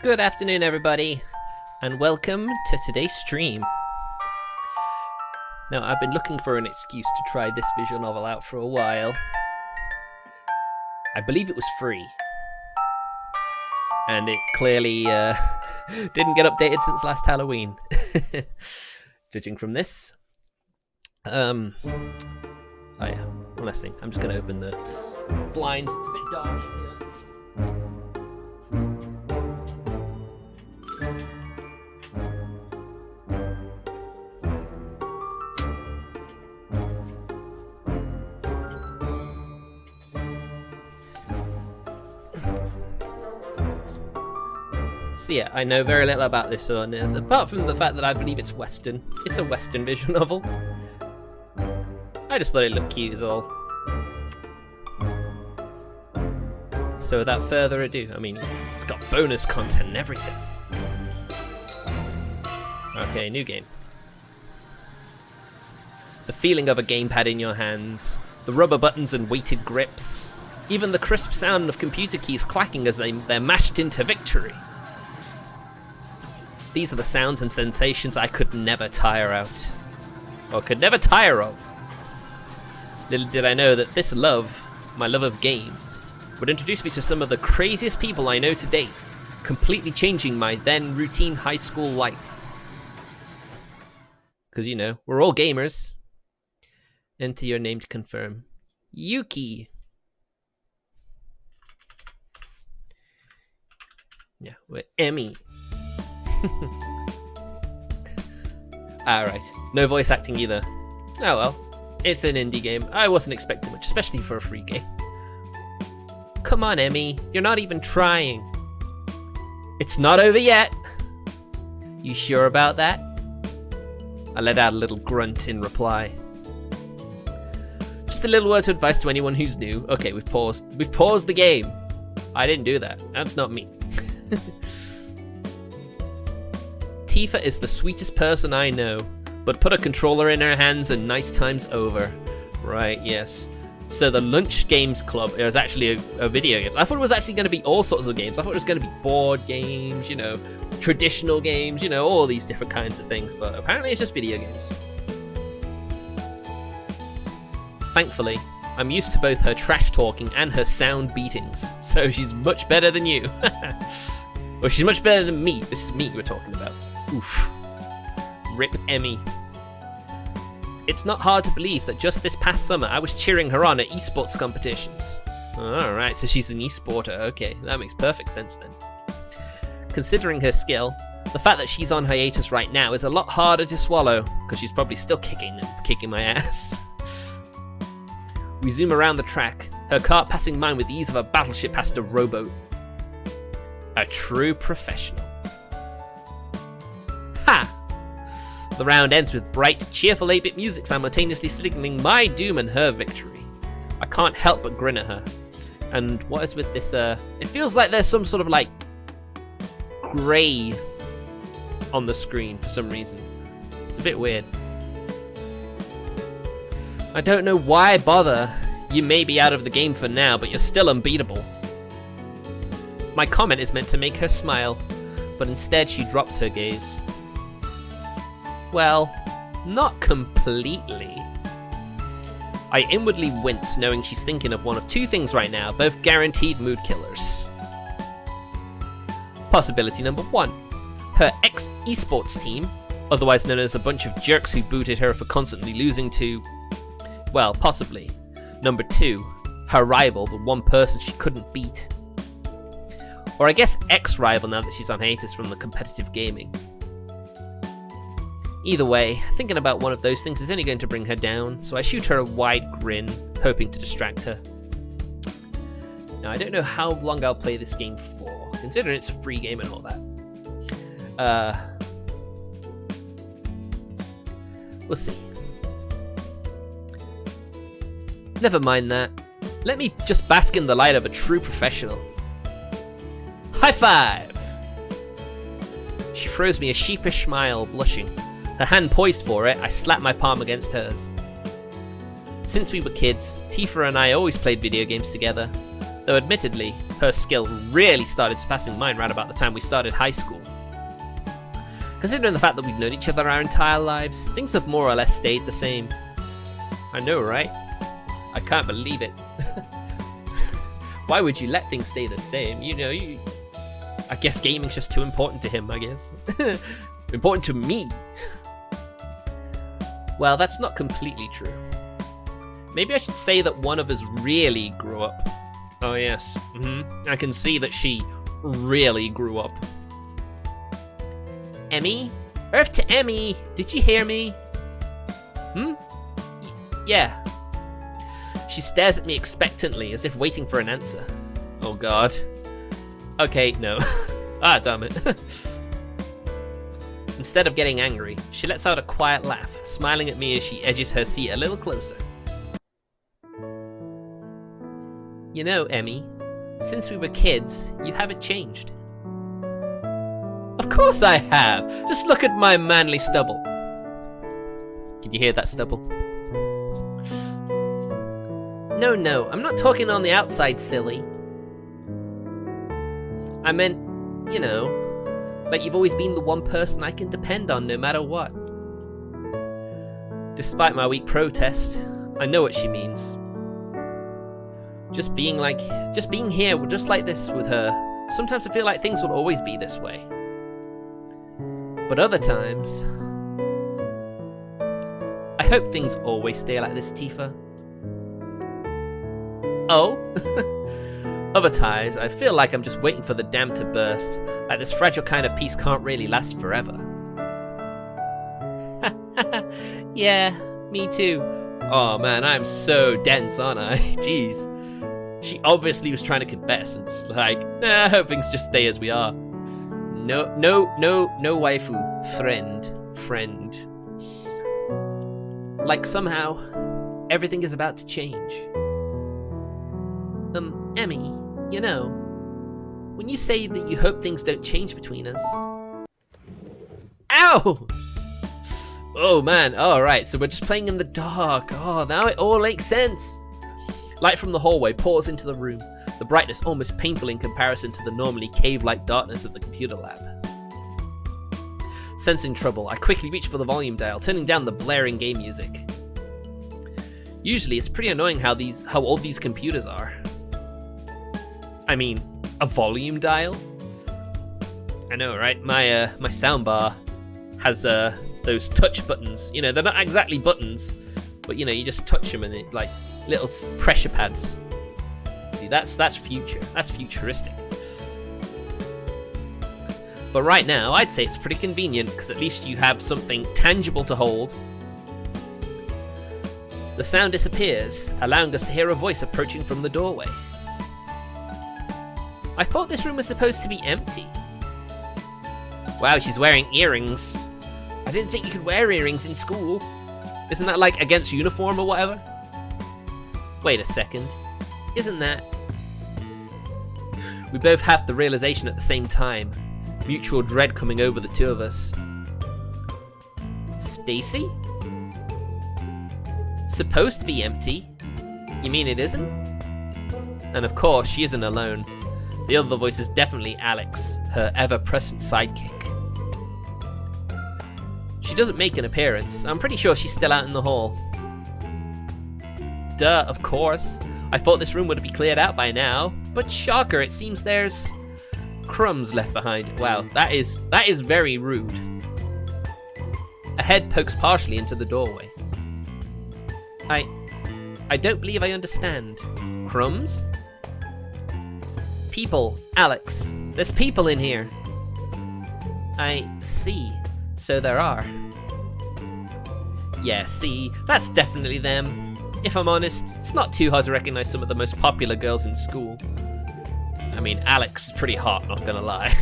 Good afternoon, everybody, and welcome to today's stream. Now, I've been looking for an excuse to try this visual novel out for a while. I believe it was free, and it clearly didn't get updated since last Halloween, judging from this. Oh yeah, one last thing. I'm just going to open the blinds. It's a bit dark in here. So yeah, I know very little about this one, apart from the fact that I believe it's Western. It's a Western visual novel. I just thought it looked cute is all. So without further ado, I mean, it's got bonus content and everything. Okay, new game. The feeling of a gamepad in your hands, the rubber buttons and weighted grips, even the crisp sound of computer keys clacking as they're mashed into victory. These are the sounds and sensations I could never tire out, or could never tire of. Little did I know that this love, my love of games, would introduce me to some of the craziest people I know to date, completely changing my then routine high school life. Because, you know, we're all gamers. Enter your name to confirm. Yuki. Yeah, we're Emmy. Alright, no voice acting either. Oh well, it's an indie game. I wasn't expecting much, especially for a free game. Come on, Emmy, you're not even trying. It's not over yet. You sure about that? I let out a little grunt in reply. Just a little word of advice to anyone who's new. Okay, we've paused the game. I didn't do that. That's not me. Tifa is the sweetest person I know, but put a controller in her hands and nice time's over. Right, yes. So the Lunch Games Club is actually a video game. I thought it was actually going to be all sorts of games. I thought it was going to be board games, you know, traditional games, you know, all these different kinds of things, but apparently it's just video games. Thankfully, I'm used to both her trash talking and her sound beatings, so she's much better than you. Well, she's much better than me. This is me we're talking about. Oof. Rip Emmy. It's not hard to believe that just this past summer I was cheering her on at esports competitions. Alright, so she's an esporter. Okay, that makes perfect sense then. Considering her skill, the fact that she's on hiatus right now is a lot harder to swallow, because she's probably still kicking my ass. We zoom around the track, her car passing mine with the ease of a battleship past a rowboat. A true professional. The round ends with bright, cheerful 8-bit music simultaneously signaling my doom and her victory. I can't help but grin at her. And what is with this, it feels like there's some sort of, like, grey on the screen for some reason. It's a bit weird. I don't know why bother. You may be out of the game for now, but you're still unbeatable. My comment is meant to make her smile, but instead she drops her gaze. Well, not completely. I inwardly wince knowing she's thinking of one of two things right now, both guaranteed mood killers. Possibility number one, her ex-esports team, otherwise known as a bunch of jerks who booted her for constantly losing to, well, possibly. Number two, her rival, the one person she couldn't beat. Or I guess ex-rival now that she's on hiatus from the competitive gaming. Either way, thinking about one of those things is only going to bring her down, so I shoot her a wide grin, hoping to distract her. Now, I don't know how long I'll play this game for, considering it's a free game and all that. We'll see. Never mind that. Let me just bask in the light of a true professional. High five! She throws me a sheepish smile, blushing. Her hand poised for it, I slap my palm against hers. Since we were kids, Tifa and I always played video games together, though admittedly, her skill really started surpassing mine right about the time we started high school. Considering the fact that we've known each other our entire lives, things have more or less stayed the same. I know, right? I can't believe it. Why would you let things stay the same? You know, I guess gaming's just too important to him, I guess. Important to me. Well, that's not completely true. Maybe I should say that one of us really grew up. Oh yes, I can see that she really grew up. Emmy? Earth to Emmy! Did you hear me? Yeah. She stares at me expectantly, as if waiting for an answer. Oh god. Okay, no. Damn it. Instead of getting angry, she lets out a quiet laugh, smiling at me as she edges her seat a little closer. You know, Emmy, since we were kids, you haven't changed. Of course I have! Just look at my manly stubble. Can you hear that stubble? No, I'm not talking on the outside, silly. I meant, you know, like you've always been the one person I can depend on no matter what. Despite my weak protest, I know what she means. Just being here, just like this with her, sometimes I feel like things will always be this way. But other times, I hope things always stay like this, Tifa. Oh? Other times, I feel like I'm just waiting for the dam to burst, like this fragile kind of peace can't really last forever. Yeah, me too. Oh man, I'm so dense, aren't I? Jeez. She obviously was trying to confess and just like, nah, I hope things just stay as we are. No waifu. Friend. Like somehow, everything is about to change. Emmy, you know, when you say that you hope things don't change between us... Ow! Oh man, alright, so we're just playing in the dark. Oh, now it all makes sense. Light from the hallway pours into the room, the brightness almost painful in comparison to the normally cave-like darkness of the computer lab. Sensing trouble, I quickly reach for the volume dial, turning down the blaring game music. Usually, it's pretty annoying how old these computers are. I mean, a volume dial? I know, right? My soundbar has those touch buttons. You know, they're not exactly buttons, but you know, you just touch them and it like little pressure pads. See, that's future. That's futuristic. But right now, I'd say it's pretty convenient because at least you have something tangible to hold. The sound disappears, allowing us to hear a voice approaching from the doorway. I thought this room was supposed to be empty. Wow, she's wearing earrings. I didn't think you could wear earrings in school. Isn't that like against uniform or whatever? Wait a second. Isn't that... We both have the realization at the same time. Mutual dread coming over the two of us. Stacy? Supposed to be empty? You mean it isn't? And of course, she isn't alone. The other voice is definitely Alex, her ever-present sidekick. She doesn't make an appearance. I'm pretty sure she's still out in the hall. Duh, of course. I thought this room would be cleared out by now, but shocker, it seems there's crumbs left behind. Wow, that is very rude. A head pokes partially into the doorway. I don't believe I understand. Crumbs? People, Alex. There's people in here. I see. So there are. Yeah, see, that's definitely them. If I'm honest, it's not too hard to recognize some of the most popular girls in school. I mean, Alex is pretty hot, not gonna lie.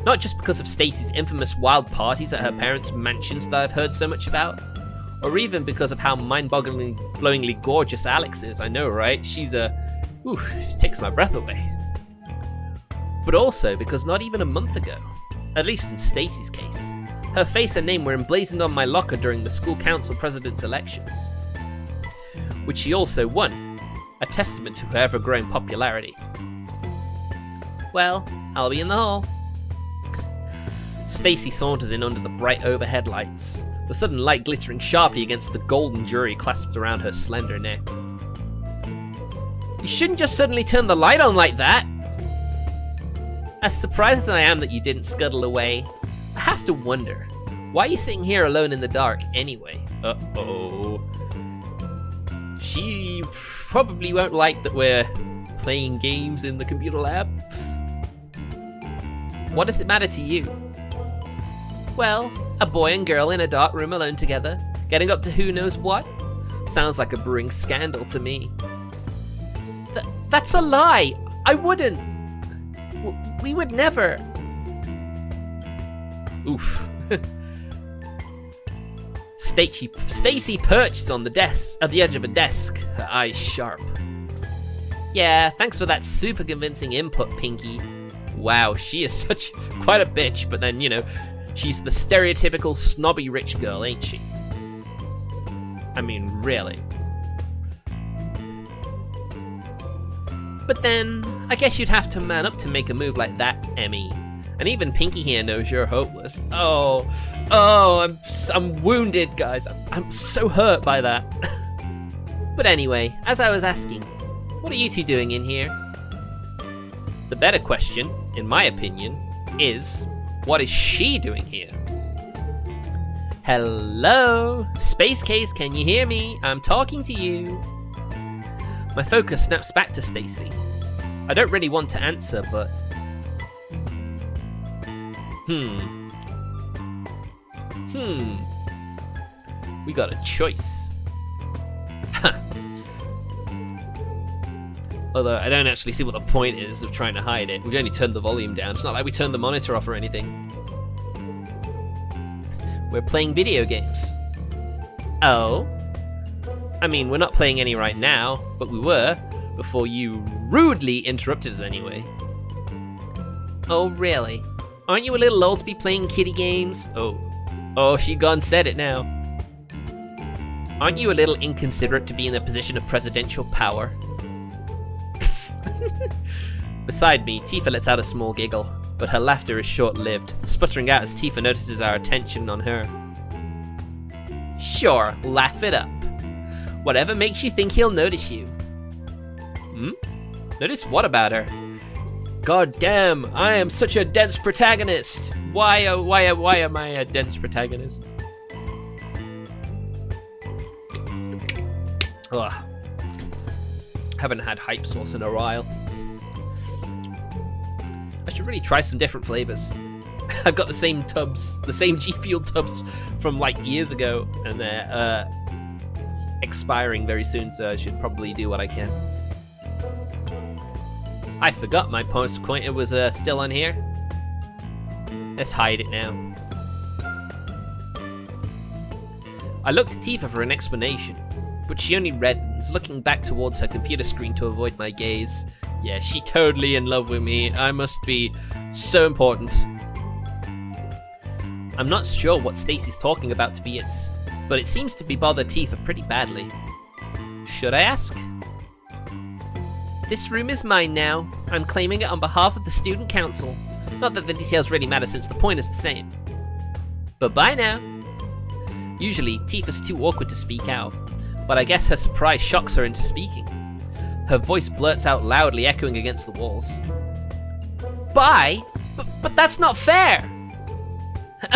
Not just because of Stacy's infamous wild parties at her parents' mansions that I've heard so much about, or even because of how mind-bogglingly gorgeous Alex is. I know, right? She takes my breath away. But also because not even a month ago, at least in Stacy's case, her face and name were emblazoned on my locker during the school council president's elections, which she also won. a testament to her ever-growing popularity. Well, I'll be in the hall. Stacy saunters in under the bright overhead lights, the sudden light glittering sharply against the golden jewelry clasped around her slender neck. You shouldn't just suddenly turn the light on like that! As surprised as I am that you didn't scuttle away, I have to wonder, why are you sitting here alone in the dark anyway? Uh-oh. She probably won't like that we're playing games in the computer lab. What does it matter to you? Well, a boy and girl in a dark room alone together, getting up to who knows what? Sounds like a brewing scandal to me. That's a lie! I wouldn't! We would never! Oof. Stacy perched on the desk, at the edge of a desk, her eyes sharp. Yeah, thanks for that super convincing input, Pinky. Wow, she is quite a bitch, but then, you know, she's the stereotypical snobby rich girl, ain't she? I mean, really. But then, I guess you'd have to man up to make a move like that, Emmy. And even Pinky here knows you're hopeless. Oh, I'm wounded, guys. I'm so hurt by that. But anyway, as I was asking, what are you two doing in here? The better question, in my opinion, is, what is she doing here? Hello? Space Case, can you hear me? I'm talking to you. My focus snaps back to Stacy. I don't really want to answer, but... We got a choice. Although I don't actually see what the point is of trying to hide it. We've only turned the volume down. It's not like we turned the monitor off or anything. We're playing video games. Oh? I mean, we're not playing any right now, but we were, before you rudely interrupted us anyway. Oh, really? Aren't you a little old to be playing kiddie games? Oh, she gone said it now. Aren't you a little inconsiderate to be in a position of presidential power? Beside me, Tifa lets out a small giggle, but her laughter is short-lived, sputtering out as Tifa notices our attention on her. Sure, laugh it up. Whatever makes you think he'll notice you. Notice what about her? God damn, I am such a dense protagonist. Why am I a dense protagonist? Ugh. Haven't had hype sauce in a while. I should really try some different flavors. I've got the same tubs, the same G Fuel tubs from like years ago, and they're expiring very soon, so I should probably do what I can. I forgot my pointer was still on here. Let's hide it now. I looked at Tifa for an explanation, but she only reddens, looking back towards her computer screen to avoid my gaze. Yeah, she totally in love with me. I must be so important. I'm not sure what Stacy's talking about to be but it seems to be bother Tifa pretty badly. Should I ask? This room is mine now. I'm claiming it on behalf of the student council. Not that the details really matter since the point is the same. But bye now. Usually, Tifa's too awkward to speak out, but I guess her surprise shocks her into speaking. Her voice blurts out loudly, echoing against the walls. Bye? But that's not fair!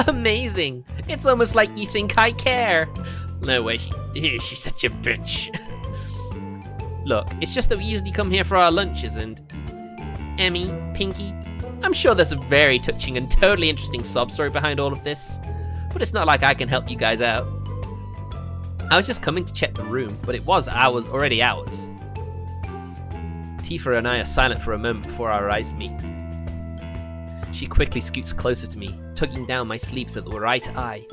Amazing! It's almost like you think I care. No way, she's such a bitch. Look, it's just that we usually come here for our lunches and... Emmy, Pinky, I'm sure there's a very touching and totally interesting sob story behind all of this, but it's not like I can help you guys out. I was just coming to check the room, but it was already ours. Tifa and I are silent for a moment before our eyes meet. She quickly scoots closer to me, tugging down my sleeve so that we're eye to eye.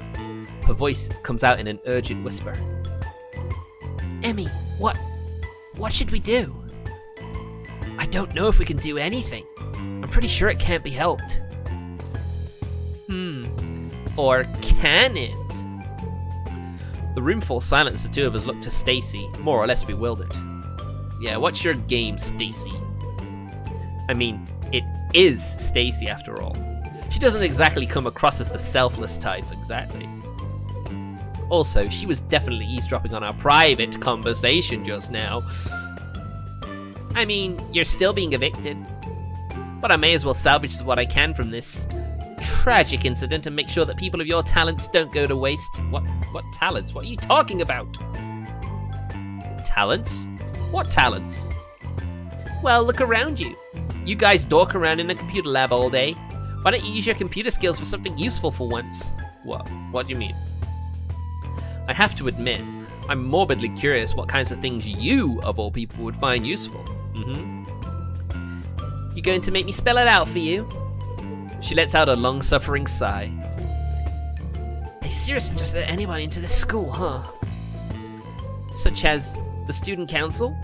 Her voice comes out in an urgent whisper. Emmy, what should we do? I don't know if we can do anything. I'm pretty sure it can't be helped. Or can it? The room falls silent as the two of us look to Stacy, more or less bewildered. Yeah, what's your game, Stacy? I mean, it is Stacy after all. She doesn't exactly come across as the selfless type, exactly. Also, she was definitely eavesdropping on our private conversation just now. I mean, you're still being evicted. But I may as well salvage what I can from this tragic incident and make sure that people of your talents don't go to waste. What talents? What are you talking about? Talents? What talents? Well, look around you. You guys dork around in a computer lab all day. Why don't you use your computer skills for something useful for once? What do you mean? I have to admit, I'm morbidly curious what kinds of things you, of all people, would find useful. You going to make me spell it out for you? She lets out a long-suffering sigh. They seriously just let anybody into this school, huh? Such as the student council?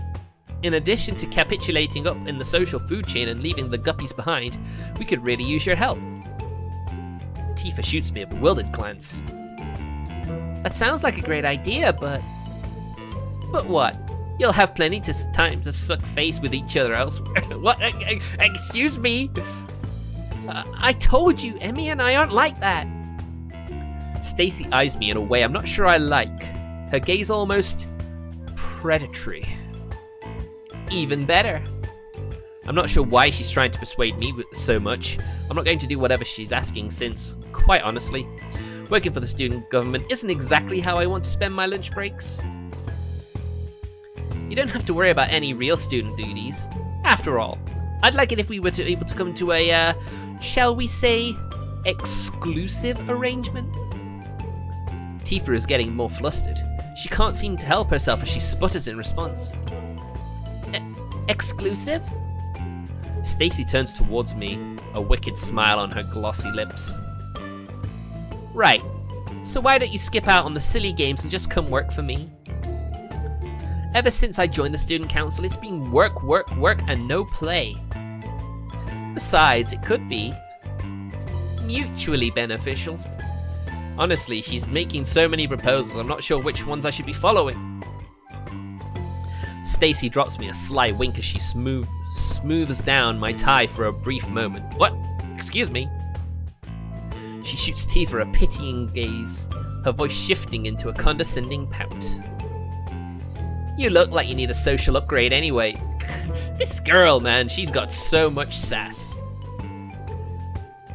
In addition to capitulating up in the social food chain and leaving the guppies behind, we could really use your help. Tifa shoots me a bewildered glance. That sounds like a great idea, but what? You'll have plenty of time to suck face with each other elsewhere. What? Excuse me? I told you, Emmy and I aren't like that. Stacy eyes me in a way I'm not sure I like. Her gaze almost predatory. Even better. I'm not sure why she's trying to persuade me so much. I'm not going to do whatever she's asking since, quite honestly, working for the student government isn't exactly how I want to spend my lunch breaks. You don't have to worry about any real student duties. After all, I'd like it if we were able to come to a, shall we say, exclusive arrangement? Tifa is getting more flustered. She can't seem to help herself as she sputters in response. Exclusive? Stacy turns towards me, a wicked smile on her glossy lips. Right. So why don't you skip out on the silly games and just come work for me? Ever since I joined the student council, it's been work, work, work, and no play. Besides, it could be mutually beneficial. Honestly, she's making so many proposals, I'm not sure which ones I should be following. Stacy drops me a sly wink as she smooths down my tie for a brief moment. What? Excuse me? She shoots Tifa a pitying gaze, her voice shifting into a condescending pout. You look like you need a social upgrade anyway. This girl, man, she's got so much sass.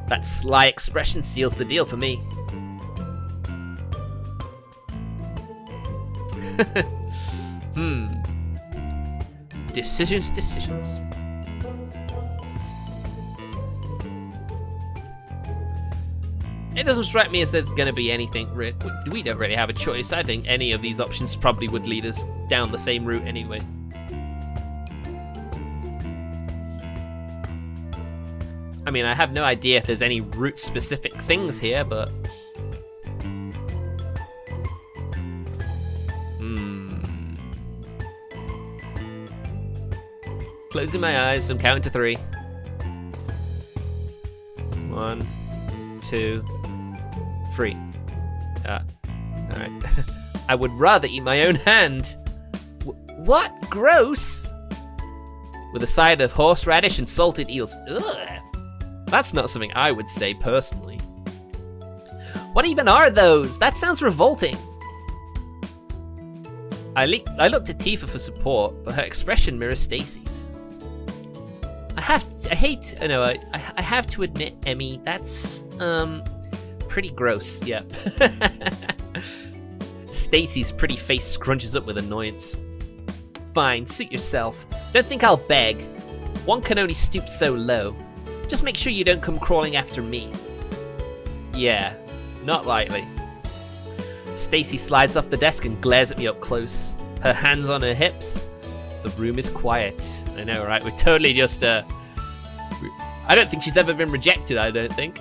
That sly expression seals the deal for me. Decisions. It doesn't strike me as there's going to be anything. We don't really have a choice. I think any of these options probably would lead us down the same route anyway. I mean, I have no idea if there's any route-specific things here, but... Closing my eyes, I'm counting to 3. 1, 2, 3. Alright. I would rather eat my own hand. What? Gross! With a side of horseradish and salted eels. Ugh. That's not something I would say personally. What even are those? That sounds revolting. I looked at Tifa for support, but her expression mirrors Stacy's. I have to admit, Emmy, that's, pretty gross, yep. Stacy's pretty face scrunches up with annoyance. Fine, suit yourself. Don't think I'll beg. One can only stoop so low. Just make sure you don't come crawling after me. Yeah, not likely. Stacy slides off the desk and glares at me up close. Her hands on her hips. The room is quiet. I know, right? We're totally just, I don't think she's ever been rejected, I don't think.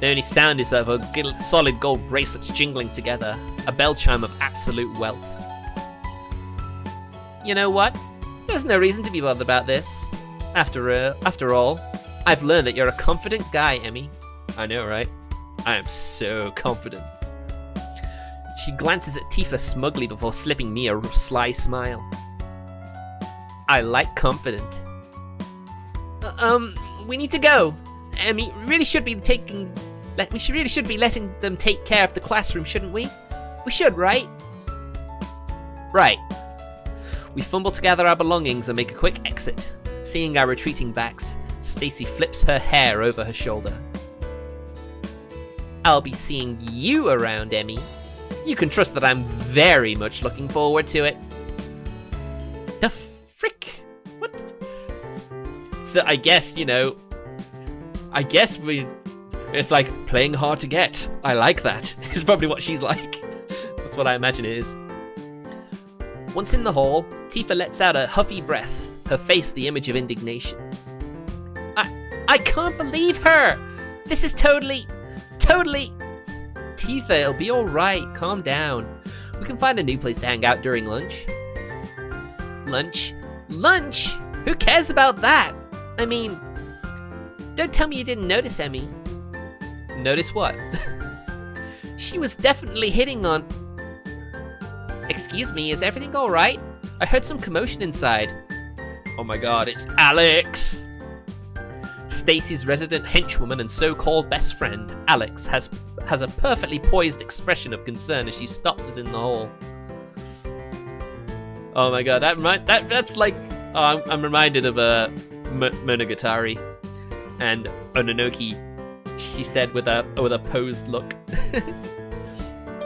The only sound is of her solid gold bracelets jingling together. A bell chime of absolute wealth. You know what? There's no reason to be bothered about this. After all, I've learned that you're a confident guy, Emmy. I know, right? I am so confident. She glances at Tifa smugly before slipping me a sly smile. I like confident. We need to go. Emmy, we really should be letting them take care of the classroom, shouldn't we? We should, right? Right. We fumble to gather our belongings and make a quick exit. Seeing our retreating backs, Stacy flips her hair over her shoulder. I'll be seeing you around, Emmy. You can trust that I'm very much looking forward to it. The frick? What? So I guess, it's like playing hard to get. I like that. It's probably what she's like. That's what I imagine it is. Once in the hall, Tifa lets out a huffy breath, her face the image of indignation. I can't believe her! This is totally... Tifa, it'll be alright, calm down. We can find a new place to hang out during lunch. Lunch? Who cares about that? I mean, don't tell me you didn't notice, Emmy. Notice what? She was definitely hitting on... Excuse me, is everything alright? I heard some commotion inside. Oh my god, it's Alex! Stacy's resident henchwoman and so-called best friend, Alex, has a perfectly poised expression of concern as she stops us in the hall. Oh my god, that's like... Oh, I'm reminded of Monogatari and Ononoki, she said with a posed look.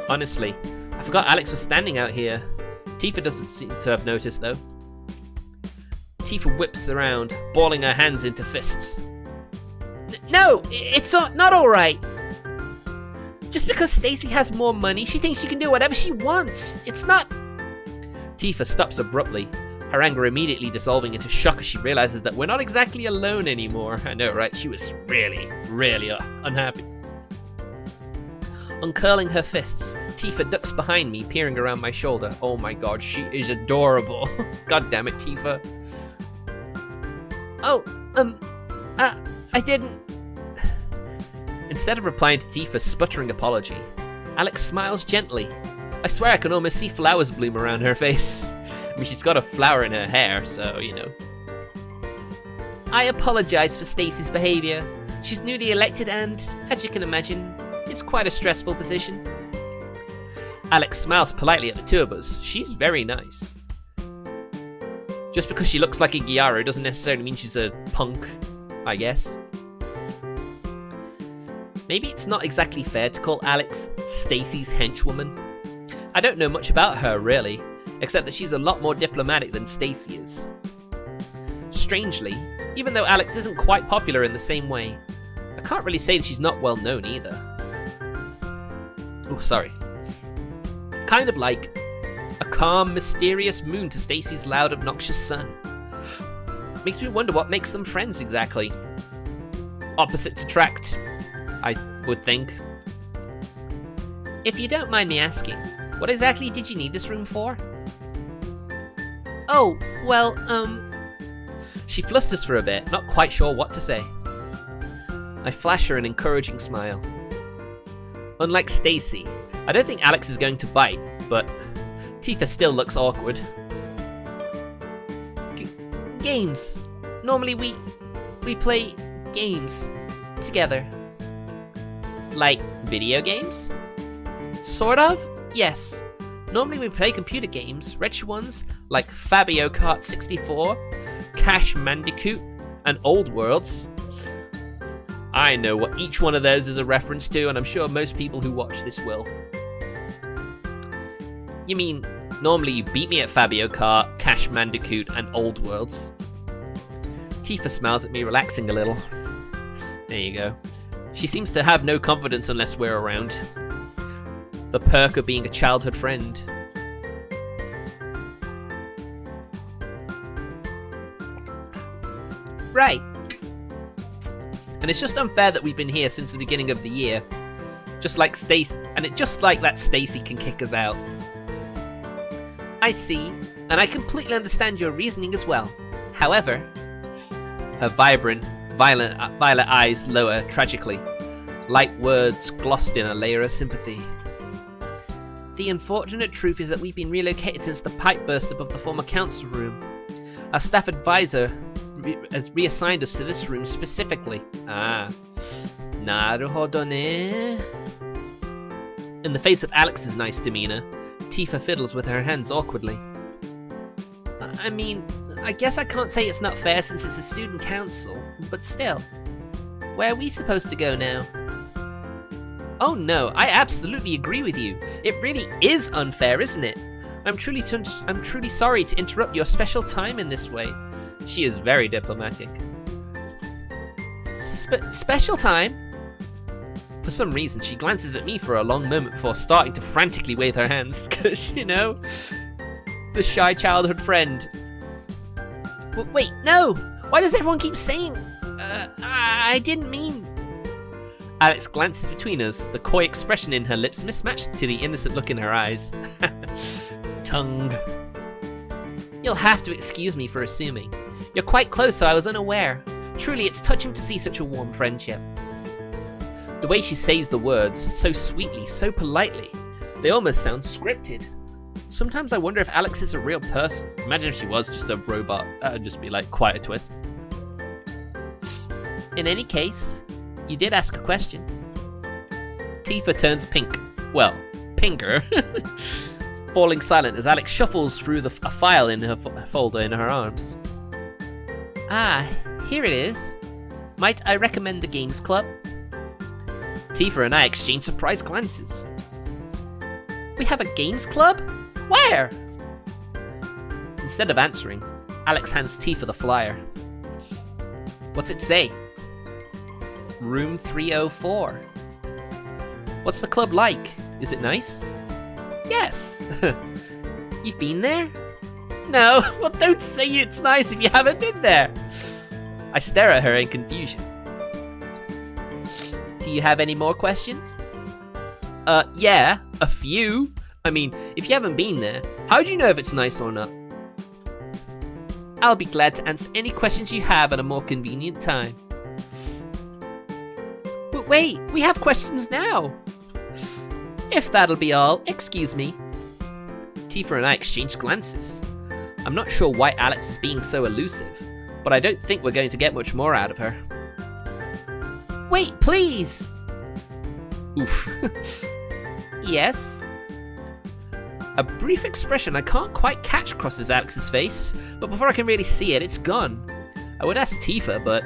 Honestly, I forgot Alex was standing out here. Tifa doesn't seem to have noticed though. Tifa whips around, balling her hands into fists. No, it's not alright. Just because Stacy has more money, she thinks she can do whatever she wants. It's not... Tifa stops abruptly, her anger immediately dissolving into shock as she realizes that we're not exactly alone anymore. I know, right? She was really unhappy. Uncurling her fists, Tifa ducks behind me, peering around my shoulder. Oh my god, she is adorable. God damn it, Tifa. Oh, I didn't... Instead of replying to Tifa's sputtering apology, Alex smiles gently. I swear I can almost see flowers bloom around her face. I mean, she's got a flower in her hair, so, I apologize for Stacy's behavior. She's newly elected and, as you can imagine, it's quite a stressful position. Alex smiles politely at the two of us. She's very nice. Just because she looks like a Gyaro doesn't necessarily mean she's a punk, I guess. Maybe it's not exactly fair to call Alex Stacy's henchwoman. I don't know much about her, really, except that she's a lot more diplomatic than Stacy is. Strangely, even though Alex isn't quite popular in the same way, I can't really say that she's not well known either. Oh, sorry. Kind of like a calm, mysterious moon to Stacy's loud, obnoxious sun. Makes me wonder what makes them friends exactly. Opposites attract, I would think. If you don't mind me asking, what exactly did you need this room for? Oh, well, She flusters for a bit, not quite sure what to say. I flash her an encouraging smile. Unlike Stacy, I don't think Alex is going to bite, but Tifa still looks awkward. Games. Normally we play games together. Like video games? Sort of, yes. Normally we play computer games, retro ones like Fabio Kart 64, Crash Bandicoot, and Old Worlds. I know what each one of those is a reference to, and I'm sure most people who watch this will. You mean, normally you beat me at Fabio Kart, Crash Bandicoot, and Old Worlds? Tifa smiles at me, relaxing a little. There you go. She seems to have no confidence unless we're around. The perk of being a childhood friend. Right. And it's just unfair that we've been here since the beginning of the year. Just like Stacy, and it's just like that Stacy can kick us out. I see, and I completely understand your reasoning as well. However, her vibrant, violet eyes lower tragically. Light words glossed in a layer of sympathy. The unfortunate truth is that we've been relocated since the pipe burst above the former council room. Our staff advisor has reassigned us to this room specifically. Ah. Naruhodo ne. In the face of Alex's nice demeanor, Tifa fiddles with her hands awkwardly. I mean, I guess I can't say it's not fair since it's a student council, but still. Where are we supposed to go now? Oh no, I absolutely agree with you. It really is unfair, isn't it? I'm truly sorry to interrupt your special time in this way. She is very diplomatic. Special time? For some reason, she glances at me for a long moment before starting to frantically wave her hands. Because, you know, the shy childhood friend. Wait, no! Why does everyone keep saying... I didn't mean... Alex glances between us, the coy expression in her lips mismatched to the innocent look in her eyes. Tongue. You'll have to excuse me for assuming. You're quite close, so I was unaware. Truly, it's touching to see such a warm friendship. The way she says the words, so sweetly, so politely, they almost sound scripted. Sometimes I wonder if Alex is a real person. Imagine if she was just a robot. That would just be like quite a twist. In any case, you did ask a question. Tifa turns pink. Well, pinker. Falling silent as Alex shuffles through a file in her folder in her arms. Ah, here it is. Might I recommend the Games Club? Tifa and I exchange surprised glances. We have a Games Club? Where? Instead of answering, Alex hands Tifa the flyer. What's it say? Room 304. What's the club like? Is it nice? Yes. You've been there? No, well don't say it's nice if you haven't been there. I stare at her in confusion. Do you have any more questions? Yeah, a few. I mean, if you haven't been there, how do you know if it's nice or not? I'll be glad to answer any questions you have at a more convenient time. But wait, we have questions now. If that'll be all, excuse me. Tifa and I exchange glances. I'm not sure why Alex is being so elusive, but I don't think we're going to get much more out of her. Wait, please! Oof. Yes? A brief expression I can't quite catch crosses Alex's face, but before I can really see it, it's gone. I would ask Tifa, but...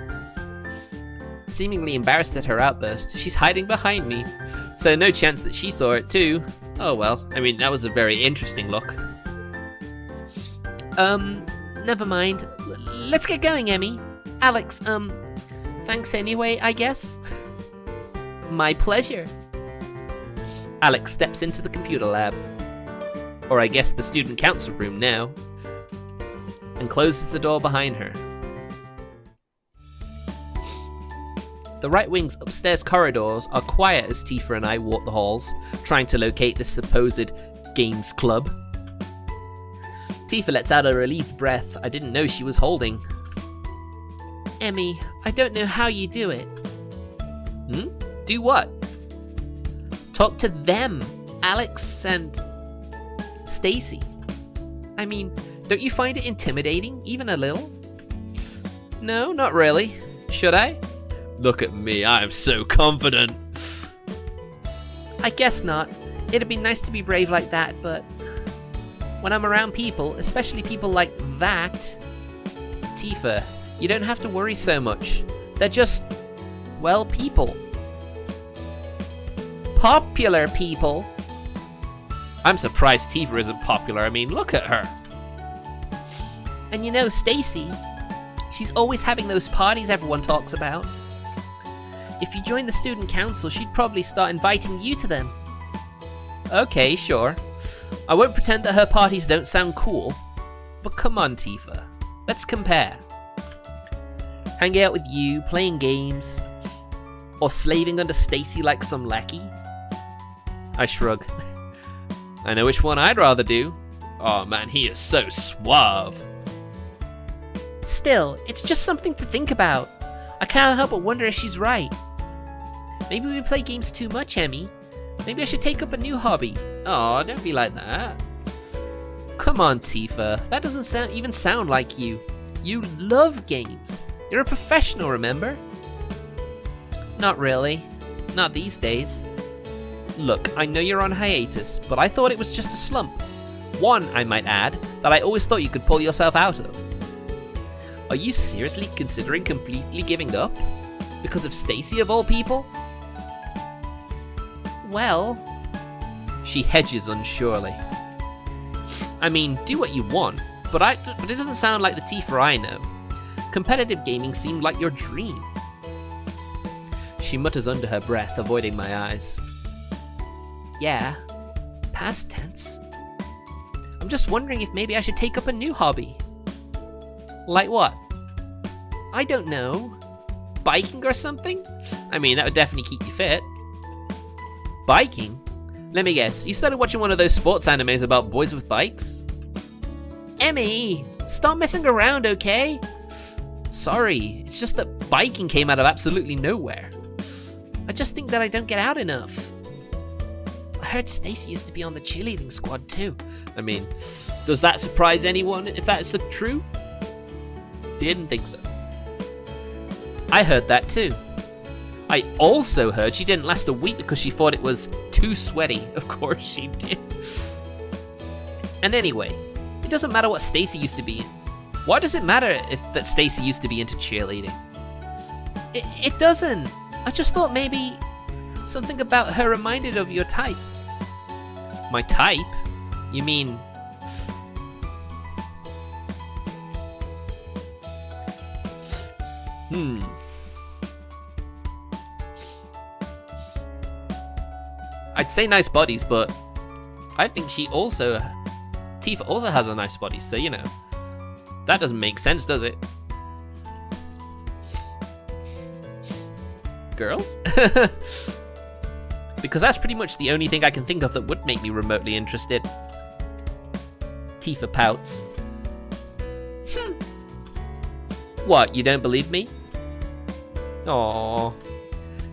Seemingly embarrassed at her outburst, she's hiding behind me, so no chance that she saw it too. Oh well, I mean, that was a very interesting look. Never mind. Let's get going, Emmy. Alex, thanks anyway, I guess? My pleasure. Alex steps into the computer lab. Or I guess the student council room now. And closes the door behind her. The right wing's upstairs corridors are quiet as Tifa and I walk the halls, trying to locate this supposed games club. Tifa lets out a relieved breath I didn't know she was holding. Emmy, I don't know how you do it. Do what? Talk to them, Alex and Stacy. I mean, don't you find it intimidating, even a little? No, not really. Should I? Look at me, I am so confident. I guess not. It'd be nice to be brave like that, but when I'm around people, especially people like that... Tifa, you don't have to worry so much. They're just, well, people. Popular people. I'm surprised Tifa isn't popular. I mean, look at her. And you know, Stacy, she's always having those parties everyone talks about. If you join the student council, she'd probably start inviting you to them. Okay, sure. I won't pretend that her parties don't sound cool. But come on, Tifa. Let's compare. Hanging out with you, playing games, or slaving under Stacy like some lackey? I shrug. I know which one I'd rather do. Oh man, he is so suave. Still, it's just something to think about. I can't help but wonder if she's right. Maybe we play games too much, Emmy. Maybe I should take up a new hobby. Aw, don't be like that. Come on, Tifa. That doesn't even sound like you. You love games. You're a professional, remember? Not really. Not these days. Look, I know you're on hiatus, but I thought it was just a slump. One, I might add, that I always thought you could pull yourself out of. Are you seriously considering completely giving up? Because of Stacy of all people? Well... She hedges unsurely. I mean, do what you want, but it doesn't sound like the Tifa I know. Competitive gaming seemed like your dream. She mutters under her breath, avoiding my eyes. Yeah, past tense. I'm just wondering if maybe I should take up a new hobby. Like what? I don't know. Biking or something? I mean, that would definitely keep you fit. Biking? Let me guess, you started watching one of those sports animes about boys with bikes? Emmy, stop messing around, okay? Sorry, it's just that biking came out of absolutely nowhere. I just think that I don't get out enough. I heard Stacy used to be on the cheerleading squad too. I mean, does that surprise anyone if that's the true? Didn't think so. I heard that too. I also heard she didn't last a week because she thought it was too sweaty. Of course she did. And anyway, it doesn't matter what Stacy used to be in. Why does it matter that Stacy used to be into cheerleading? It doesn't. I just thought maybe something about her reminded of your type. My type? You mean... I'd say nice bodies, but I think Tifa also has a nice body, so you know. That doesn't make sense, does it? Girls? Because that's pretty much the only thing I can think of that would make me remotely interested. Tifa pouts. What, you don't believe me? Aww.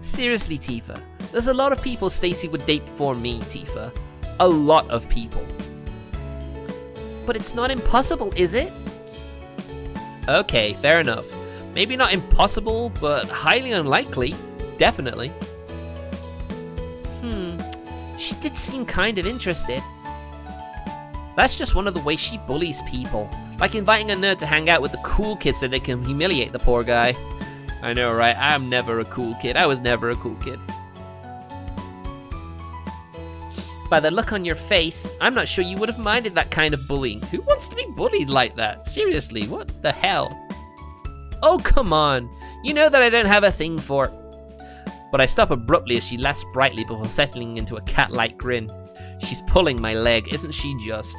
Seriously, Tifa. There's a lot of people Stacy would date before me, Tifa. A lot of people. But it's not impossible, is it? Okay, fair enough. Maybe not impossible, but highly unlikely. Definitely. She did seem kind of interested. That's just one of the ways she bullies people. Like inviting a nerd to hang out with the cool kids so they can humiliate the poor guy. I know, right? I'm never a cool kid. I was never a cool kid. By the look on your face, I'm not sure you would have minded that kind of bullying. Who wants to be bullied like that? Seriously, what the hell? Oh, come on. You know that I don't have a thing for it. But I stop abruptly as she laughs brightly before settling into a cat-like grin. She's pulling my leg, isn't she just?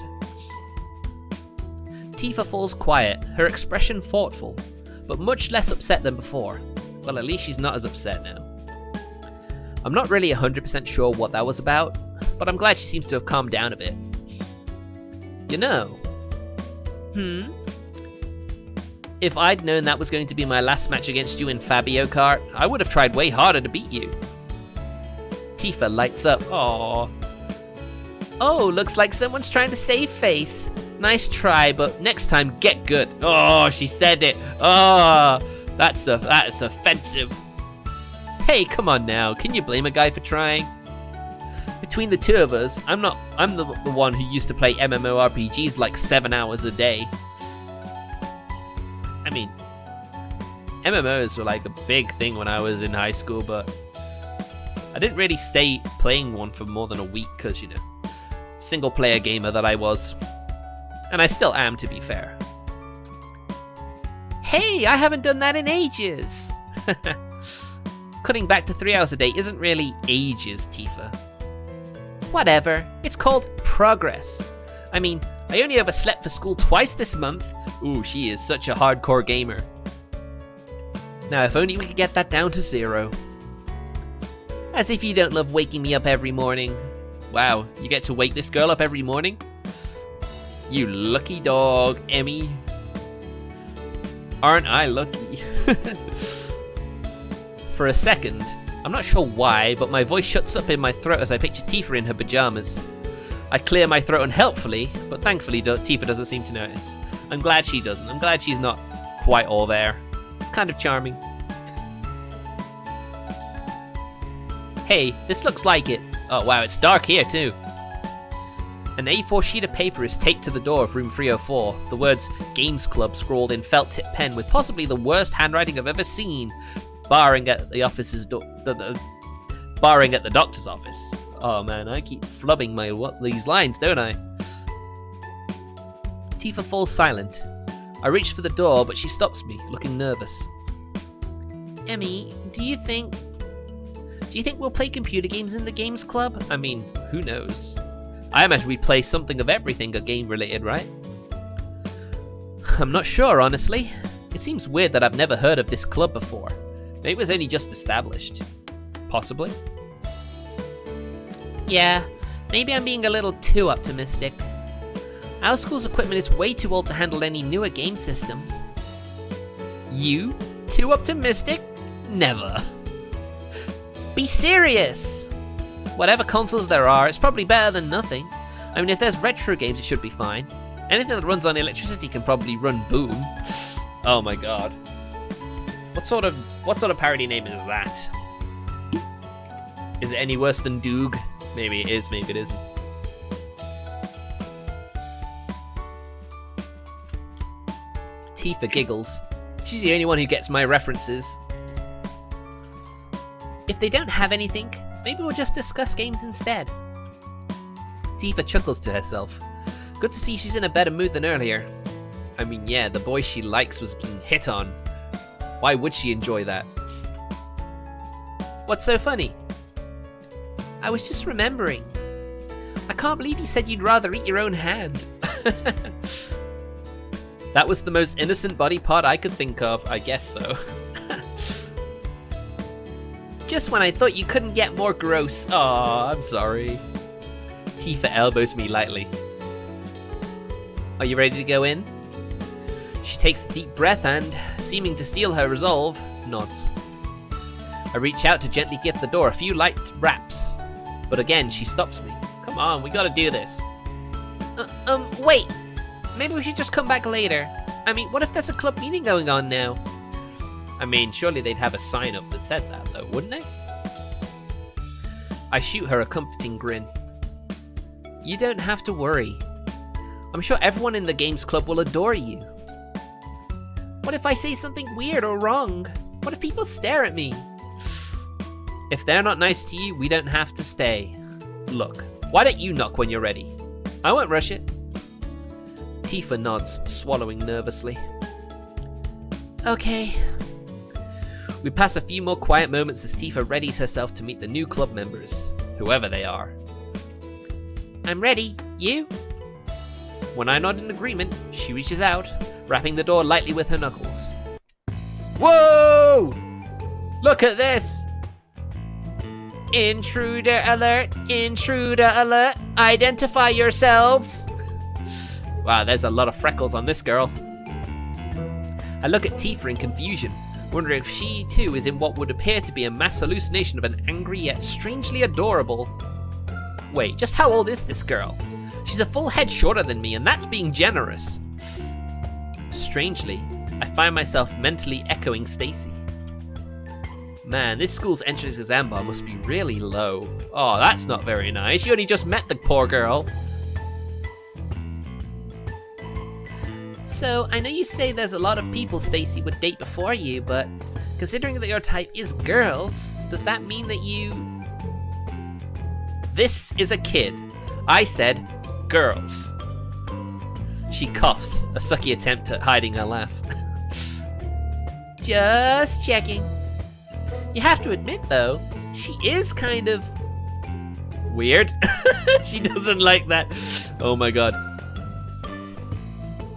Tifa falls quiet, her expression thoughtful, but much less upset than before. Well, at least she's not as upset now. I'm not really 100% sure what that was about, but I'm glad she seems to have calmed down a bit. You know. If I'd known that was going to be my last match against you in Fabio Kart, I would have tried way harder to beat you. Tifa lights up. Aww. Oh, looks like someone's trying to save face. Nice try, but next time get good. Oh, she said it. Oh, that's offensive. Hey, come on now. Can you blame a guy for trying? Between the two of us, I'm the one who used to play MMORPGs like 7 hours a day. I mean, MMOs were like a big thing when I was in high school, but I didn't really stay playing one for more than a week because, you know, single player gamer that I was. And I still am, to be fair. Hey, I haven't done that in ages! Cutting back to 3 hours a day isn't really ages, Tifa. Whatever, it's called progress. I mean, I only overslept for school twice this month. Ooh, she is such a hardcore gamer. Now, if only we could get that down to 0. As if you don't love waking me up every morning. Wow, you get to wake this girl up every morning? You lucky dog, Emmy. Aren't I lucky? For a second, I'm not sure why, but my voice shuts up in my throat as I picture Tifa in her pajamas. I clear my throat unhelpfully, but thankfully Tifa doesn't seem to notice. I'm glad she doesn't. I'm glad she's not quite all there. It's kind of charming. Hey, this looks like it. Oh wow, it's dark here too. An A4 sheet of paper is taped to the door of room 304. The words Games Club scrawled in felt tip pen with possibly the worst handwriting I've ever seen. Barring at the office's barring at the doctor's office. Oh man, I keep flubbing these lines, don't I? Tifa falls silent. I reach for the door, but she stops me, looking nervous. Emmy, do you think we'll play computer games in the Games Club? I mean, who knows? I imagine we play something of everything game related, right? I'm not sure, honestly. It seems weird that I've never heard of this club before. Maybe it was only just established. Possibly. Yeah, maybe I'm being a little too optimistic. Our school's equipment is way too old to handle any newer game systems. You? Too optimistic? Never. Be serious! Whatever consoles there are, it's probably better than nothing. I mean, if there's retro games, it should be fine. Anything that runs on electricity can probably run Boom. Oh my god. What sort of parody name is that? Is it any worse than Doog? Maybe it is, maybe it isn't. Tifa giggles. She's the only one who gets my references. If they don't have anything, maybe we'll just discuss games instead. Tifa chuckles to herself. Good to see she's in a better mood than earlier. I mean, yeah, the boy she likes was getting hit on. Why would she enjoy that? What's so funny? I was just remembering. I can't believe you said you'd rather eat your own hand. That was the most innocent body part I could think of, I guess so. Just when I thought you couldn't get more gross. Aw, I'm sorry. Tifa elbows me lightly. Are you ready to go in? She takes a deep breath and, seeming to steel her resolve, nods. I reach out to gently give the door a few light raps, but again she stops me. Come on, we gotta do this. Wait. Maybe we should just come back later. I mean, what if there's a club meeting going on now? I mean, surely they'd have a sign up that said that though, wouldn't they? I shoot her a comforting grin. You don't have to worry. I'm sure everyone in the Games Club will adore you. What if I say something weird or wrong? What if people stare at me? If they're not nice to you, we don't have to stay. Look, why don't you knock when you're ready? I won't rush it. Tifa nods, swallowing nervously. Okay. We pass a few more quiet moments as Tifa readies herself to meet the new club members, whoever they are. I'm ready. You? When I nod in agreement, she reaches out, rapping the door lightly with her knuckles. Whoa! Look at this! Intruder alert! Intruder alert! Identify yourselves! Wow, there's a lot of freckles on this girl. I look at Tifa in confusion, wondering if she too is in what would appear to be a mass hallucination of an angry yet strangely adorable. Wait, just how old is this girl? She's a full head shorter than me, and that's being generous. Strangely, I find myself mentally echoing Stacy. Man, this school's entrance exam bar must be really low. Oh, that's not very nice. You only just met the poor girl. So, I know you say there's a lot of people Stacy would date before you, but considering that your type is girls, does that mean that you... This is a kid. I said girls. She coughs, a sucky attempt at hiding her laugh. Just checking. You have to admit though, she is kind of... weird. She doesn't like that. Oh my god.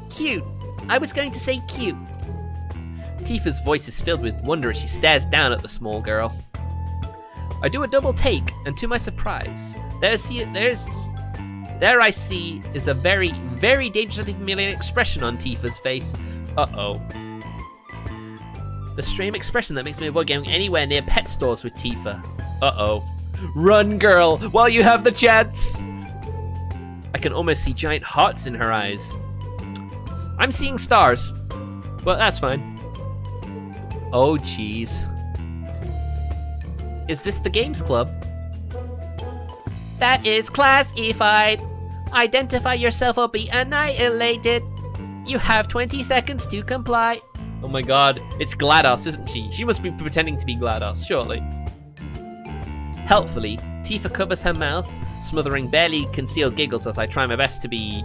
Cute. I was going to say cute. Tifa's voice is filled with wonder as she stares down at the small girl. I do a double take, and to my surprise, there I see is a very, very dangerously familiar expression on Tifa's face. Uh-oh. The strange expression that makes me avoid going anywhere near pet stores with Tifa. Uh-oh. Run, girl, while you have the chance! I can almost see giant hearts in her eyes. I'm seeing stars. Well, that's fine. Oh, jeez. Is this the Games Club? That is classified. Identify yourself or be annihilated. You have 20 seconds to comply. Oh my god, it's GLaDOS, isn't she? She must be pretending to be GLaDOS, surely. Helpfully, Tifa covers her mouth, smothering barely concealed giggles as I try my best to be,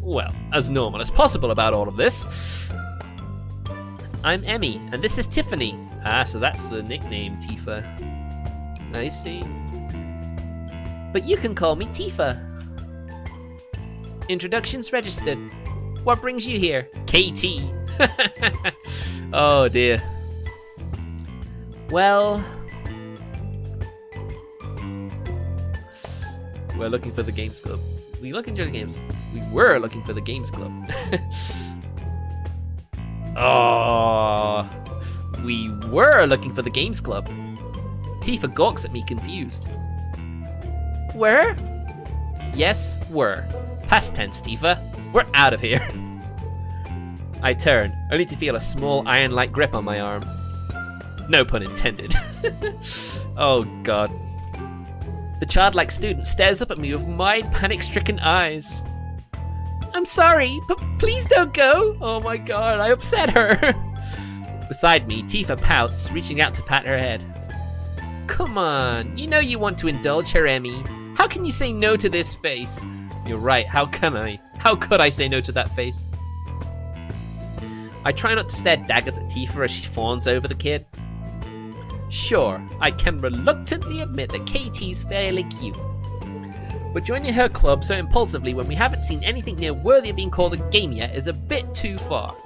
well, as normal as possible about all of this. I'm Emmy, and this is Tiffany. Ah, so that's the nickname, Tifa. I see. But you can call me Tifa. Introductions registered. What brings you here? KT. Oh dear. Well, we're looking for the Games Club. We were looking for the Games Club. Oh, we were looking for the Games Club. Tifa gawks at me confused. Were? Yes, were. Past tense, Tifa. We're out of here. I turn, only to feel a small iron-like grip on my arm. No pun intended. Oh god. The childlike student stares up at me with wide, panic-stricken eyes. I'm sorry, but please don't go. Oh my god, I upset her. Beside me, Tifa pouts, reaching out to pat her head. Come on, you know you want to indulge her, Emmy. How can you say no to this face? You're right, how can I? How could I say no to that face? I try not to stare daggers at Tifa as she fawns over the kid. Sure, I can reluctantly admit that KT's fairly cute. But joining her club so impulsively when we haven't seen anything near worthy of being called a game yet is a bit too far.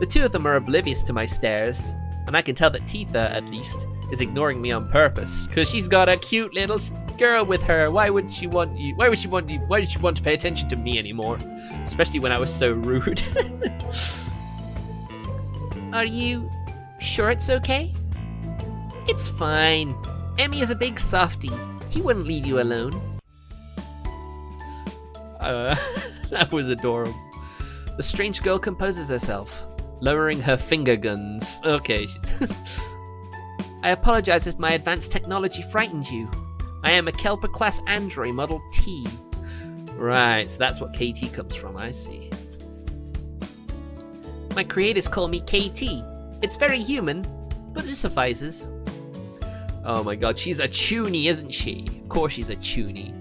The two of them are oblivious to my stares, and I can tell that Tifa, at least, is ignoring me on purpose, because she's got a cute little girl with her. Why did she want to pay attention to me anymore? Especially when I was so rude. Are you sure it's okay? It's fine. Emmy is a big softie. He wouldn't leave you alone. That was adorable. The strange girl composes herself, lowering her finger guns. Okay. I apologize if my advanced technology frightened you. I am a Kelper class android model T. Right, so that's what KT comes from, I see. My creators call me KT. It's very human, but it suffices. Oh my god, she's a chunie, isn't she? Of course she's a chunie.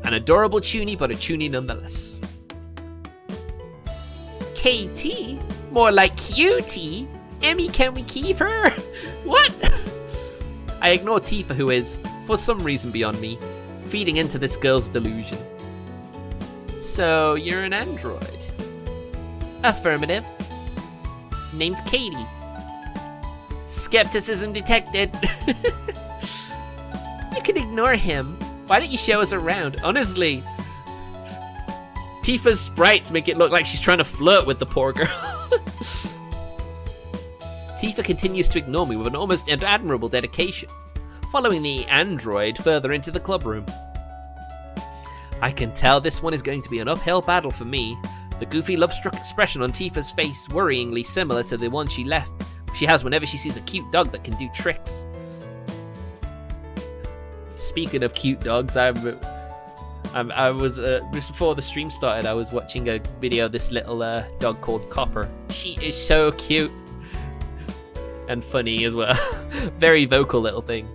An adorable chunie, but a chunie nonetheless. KT? More like cutie? Emmy, can we keep her? What? I ignore Tifa, who is, for some reason beyond me, feeding into this girl's delusion. So, you're an android? Affirmative. Named Katie. Skepticism detected. You can ignore him. Why don't you show us around? Honestly, Tifa's sprites make it look like she's trying to flirt with the poor girl. Tifa continues to ignore me with an almost admirable dedication, following the android further into the club room. I can tell this one is going to be an uphill battle for me. The goofy, love-struck expression on Tifa's face worryingly similar to the one she has whenever she sees a cute dog that can do tricks. Speaking of cute dogs, I was just before the stream started, I was watching a video of this little dog called Copper. She is so cute and funny as well. Very vocal little thing.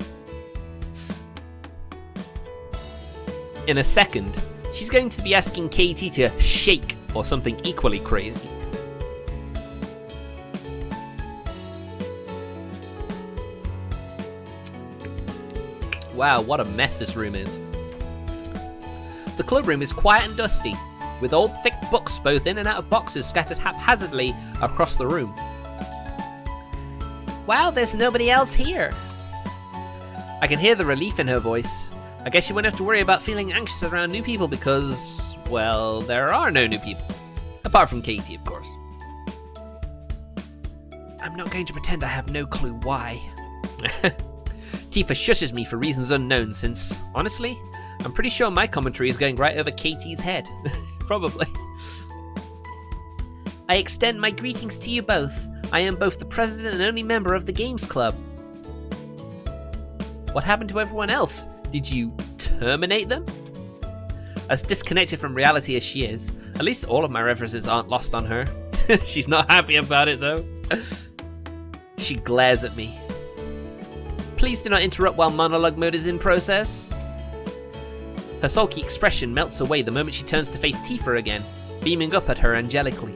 In a second, she's going to be asking KT to shake or something equally crazy. Wow, what a mess this room is. The club room is quiet and dusty, with old thick books both in and out of boxes scattered haphazardly across the room. Wow, there's nobody else here. I can hear the relief in her voice. I guess you won't have to worry about feeling anxious around new people because, well, there are no new people. Apart from Katie, of course. I'm not going to pretend I have no clue why. Tifa shushes me for reasons unknown since, honestly, I'm pretty sure my commentary is going right over Katie's head. Probably. I extend my greetings to you both. I am both the president and only member of the Games Club. What happened to everyone else? Did you terminate them? As disconnected from reality as she is, at least all of my references aren't lost on her. She's not happy about it though. She glares at me. Please do not interrupt while monologue mode is in process. Her sulky expression melts away the moment she turns to face Tifa again, beaming up at her angelically.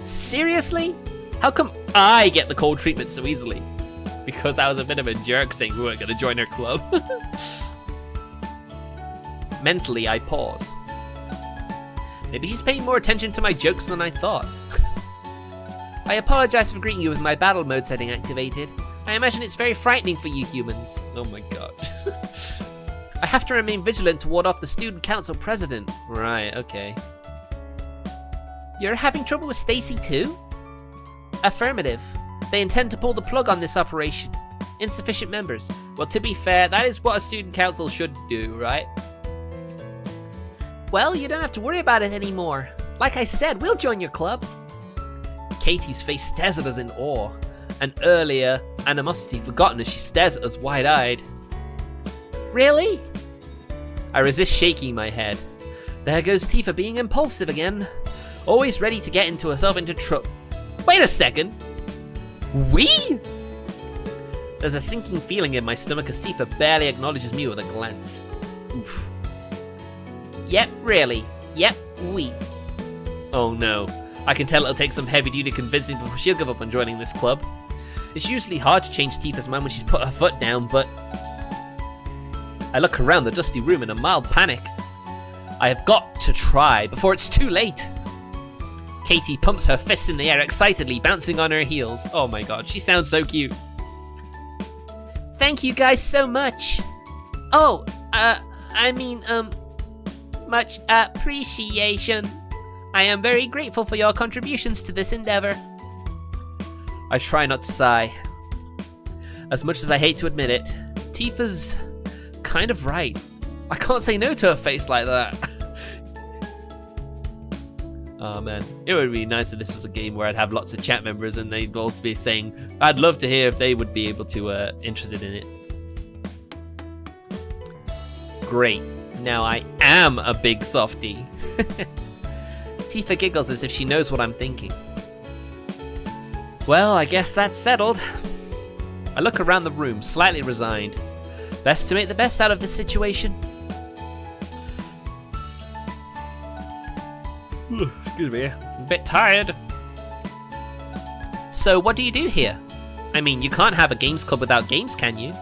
Seriously? How come I get the cold treatment so easily? Because I was a bit of a jerk saying we weren't going to join her club. Mentally, I pause. Maybe she's paying more attention to my jokes than I thought. I apologize for greeting you with my battle mode setting activated. I imagine it's very frightening for you humans. Oh my god. I have to remain vigilant to ward off the student council president. Right, okay. You're having trouble with Stacy too? Affirmative. They intend to pull the plug on this operation. Insufficient members. Well, to be fair, that is what a student council should do, right? Well, you don't have to worry about it anymore. Like I said, we'll join your club. Katie's face stares at us in awe, an earlier animosity forgotten as she stares at us wide-eyed. Really? I resist shaking my head. There goes Tifa being impulsive again. Always ready to get herself into trouble. Wait a second! We? There's a sinking feeling in my stomach as Tifa barely acknowledges me with a glance. Oof. Yep, really. Yep, we. Oh no. I can tell it'll take some heavy-duty convincing before she'll give up on joining this club. It's usually hard to change Tifa's mind when she's put her foot down, but... I look around the dusty room in a mild panic. I have got to try before it's too late. Katie pumps her fists in the air excitedly, bouncing on her heels. Oh my god, she sounds so cute. Thank you guys so much. Oh, much appreciation. I am very grateful for your contributions to this endeavor. I try not to sigh. As much as I hate to admit it, Tifa's kind of right. I can't say no to a face like that. Oh man, it would be nice if this was a game where I'd have lots of chat members and they'd also be saying, I'd love to hear if they would be able to, interested in it. Great, now I am a big softie. Tifa giggles as if she knows what I'm thinking. Well, I guess that's settled. I look around the room, slightly resigned. Best to make the best out of this situation. Excuse me, I'm a bit tired. So what do you do here? I mean, you can't have a games club without games, can you?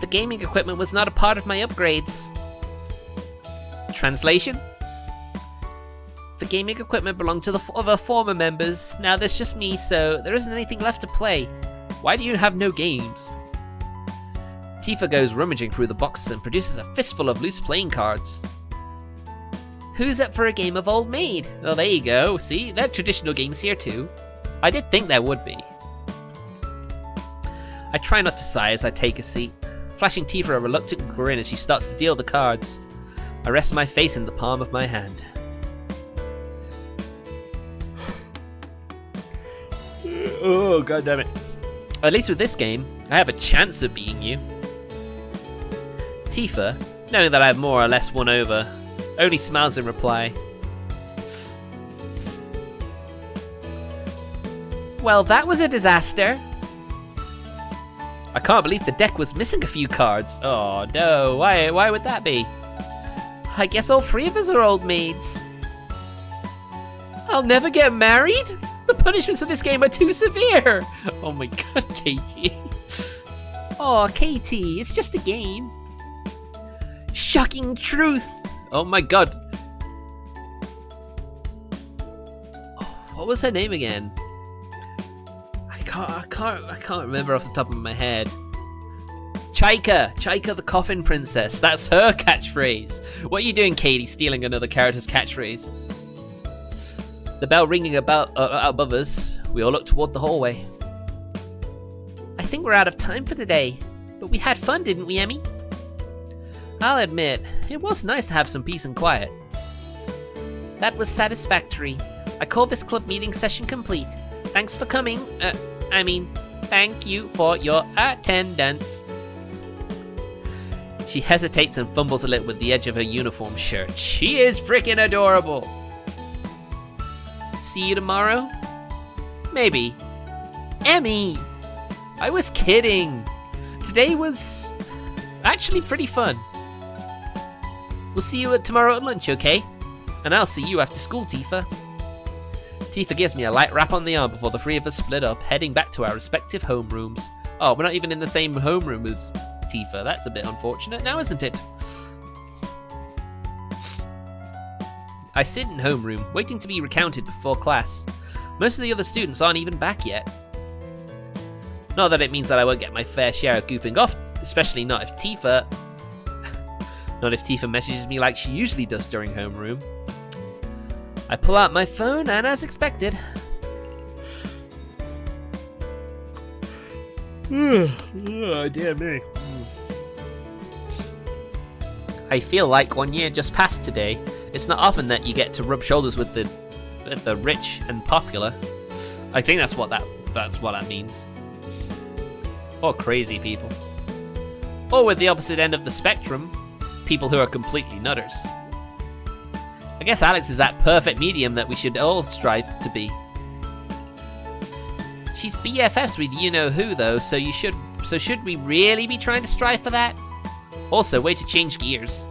The gaming equipment was not a part of my upgrades. Translation? The gaming equipment belonged to the other former members. Now there's just me, so there isn't anything left to play. Why do you have no games? Tifa goes rummaging through the boxes and produces a fistful of loose playing cards. Who's up for a game of Old Maid? Oh, there you go. See, there are traditional games here too. I did think there would be. I try not to sigh as I take a seat, flashing Tifa a reluctant grin as she starts to deal the cards. I rest my face in the palm of my hand. Oh, god damn it. At least with this game, I have a chance of beating you. Tifa, knowing that I have more or less won over, only smiles in reply. Well, that was a disaster. I can't believe the deck was missing a few cards. Oh no, why would that be? I guess all three of us are old maids. I'll never get married? The punishments for this game are too severe. Oh my god, Katie. Oh, Katie, it's just a game. Shocking truth. Oh my god. Oh, what was her name again? I can't remember off the top of my head. Chaika the Coffin Princess. That's her catchphrase. What are you doing, Katie, stealing another character's catchphrase? The bell ringing about above us, we all look toward the hallway. I think we're out of time for today, but we had fun, didn't we, Emmy? I'll admit, it was nice to have some peace and quiet. That was satisfactory. I call this club meeting session complete. Thanks for coming. Thank you for your attendance. She hesitates and fumbles a little with the edge of her uniform shirt. She is freaking adorable. See you tomorrow? Maybe. Emmy! I was kidding. Today was actually pretty fun. We'll see you tomorrow at lunch, okay? And I'll see you after school, Tifa. Tifa gives me a light rap on the arm before the three of us split up, heading back to our respective homerooms. Oh, we're not even in the same homeroom as Tifa. That's a bit unfortunate now, isn't it? I sit in homeroom, waiting to be recounted before class. Most of the other students aren't even back yet. Not that it means that I won't get my fair share of goofing off, especially not if Tifa messages me like she usually does during homeroom. I pull out my phone, and as expected... oh, dear me. I feel like 1 year just passed today. It's not often that you get to rub shoulders with the rich and popular. I think that's what that means. Or crazy people. Or with the opposite end of the spectrum, people who are completely nutters. I guess Alex is that perfect medium that we should all strive to be. She's BFFs with you-know-who, though, so should we really be trying to strive for that? Also, way to change gears.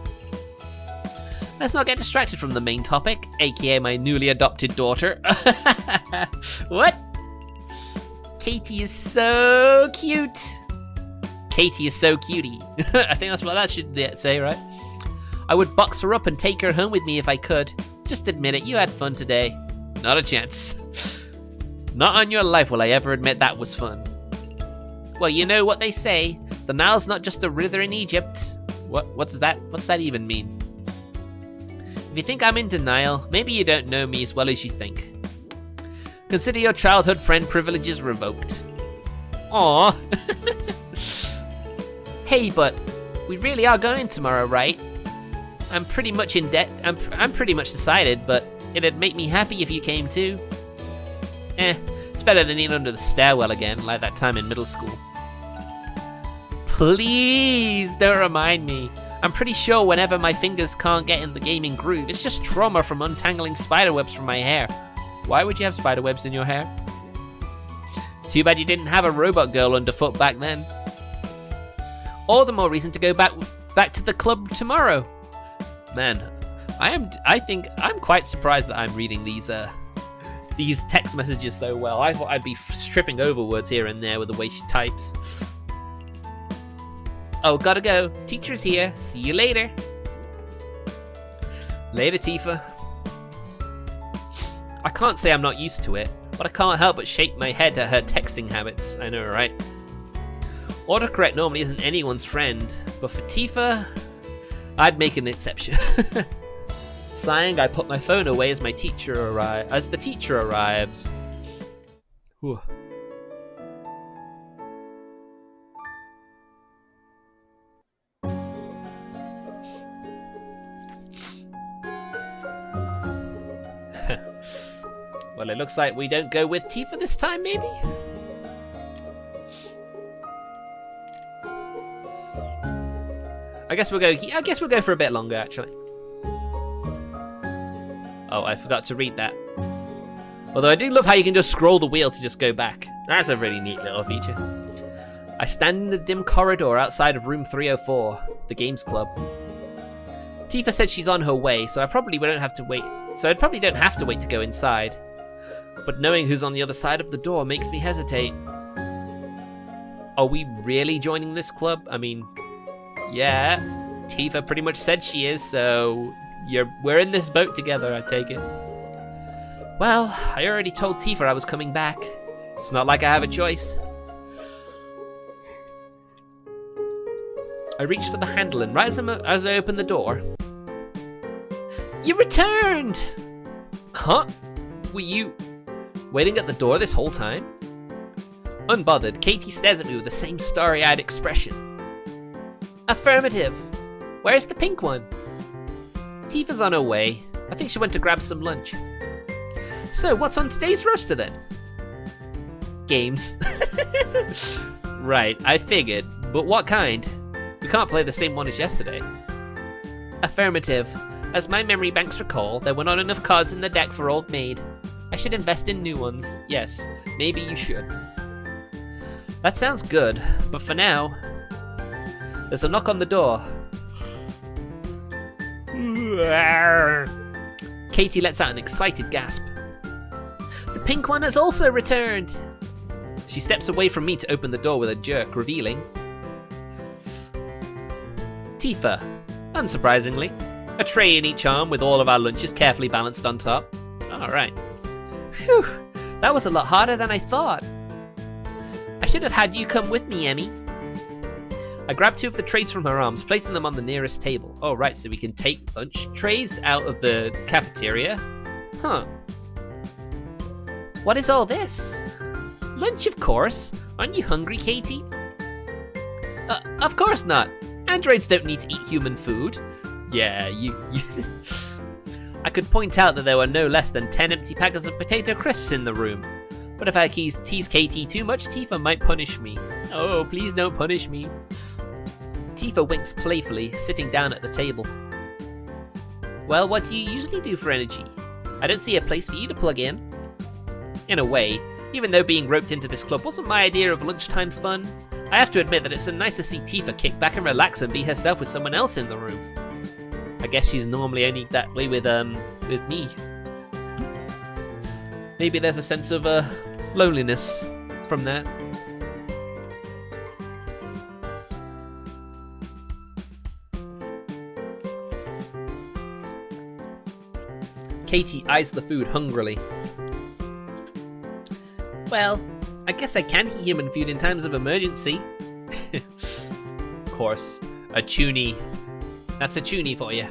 Let's not get distracted from the main topic, aka my newly adopted daughter. What? Katie is so cute. Katie is so cutie. I think that's what that should say, right? I would box her up and take her home with me if I could. Just admit it, you had fun today. Not a chance. Not on your life will I ever admit that was fun. Well, you know what they say. The Nile's not just a river in Egypt. What's that even mean? If you think I'm in denial, maybe you don't know me as well as you think. Consider your childhood friend privileges revoked. Aww. Hey, but we really are going tomorrow, right? I'm pretty much in debt. I'm pretty much decided, but it'd make me happy if you came too. It's better than eating under the stairwell again, like that time in middle school. Please don't remind me. I'm pretty sure whenever my fingers can't get in the gaming groove, it's just trauma from untangling spiderwebs from my hair. Why would you have spiderwebs in your hair? Too bad you didn't have a robot girl underfoot back then. All the more reason to go back to the club tomorrow. Man, I think I'm quite surprised that I'm reading these text messages so well. I thought I'd be stripping over words here and there with the way she types. Oh, gotta go. Teacher's here. See you later. Later, Tifa. I can't say I'm not used to it, but I can't help but shake my head at her texting habits. I know, right? Autocorrect normally isn't anyone's friend, but for Tifa, I'd make an exception. Sighing, I put my phone away as the teacher arrives. Whew. Well, it looks like we don't go with Tifa this time, maybe? I guess we'll go for a bit longer, actually. Oh, I forgot to read that. Although I do love how you can just scroll the wheel to just go back. That's a really neat little feature. I stand in the dim corridor outside of room 304, the games club. Tifa said she's on her way, so I probably don't have to wait to go inside. But knowing who's on the other side of the door makes me hesitate. Are we really joining this club? I mean, yeah, Tifa pretty much said she is, so we're in this boat together, I take it. Well, I already told Tifa I was coming back. It's not like I have a choice. I reached for the handle, and right as I opened the door... You returned! Huh? Were you waiting at the door this whole time? Unbothered, Katie stares at me with the same starry-eyed expression. Affirmative. Where's the pink one? Tifa's on her way. I think she went to grab some lunch. So, what's on today's roster then? Games. Right, I figured. But what kind? We can't play the same one as yesterday. Affirmative. As my memory banks recall, there were not enough cards in the deck for Old Maid. I should invest in new ones. Yes, maybe you should. That sounds good, but for now, there's a knock on the door. Katie lets out an excited gasp. The pink one has also returned! She steps away from me to open the door with a jerk, revealing Tifa, unsurprisingly. A tray in each arm with all of our lunches carefully balanced on top. Alright. Phew, that was a lot harder than I thought. I should have had you come with me, Emmy. I grabbed 2 of the trays from her arms, placing them on the nearest table. Oh, right, so we can take lunch trays out of the cafeteria? Huh. What is all this? Lunch, of course. Aren't you hungry, Katie? Of course not. Androids don't need to eat human food. Yeah, you... I could point out that there were no less than 10 empty packets of potato crisps in the room. But if I tease Katie too much, Tifa might punish me. Oh, please don't punish me. Tifa winks playfully, sitting down at the table. Well, what do you usually do for energy? I don't see a place for you to plug in. In a way, even though being roped into this club wasn't my idea of lunchtime fun, I have to admit that it's nice to see Tifa kick back and relax and be herself with someone else in the room. I guess she's normally only that way with me. Maybe there's a sense of loneliness from that. Katie eyes the food hungrily. Well, I guess I can eat human food in times of emergency. Of course, a toonie. That's a toonie for you.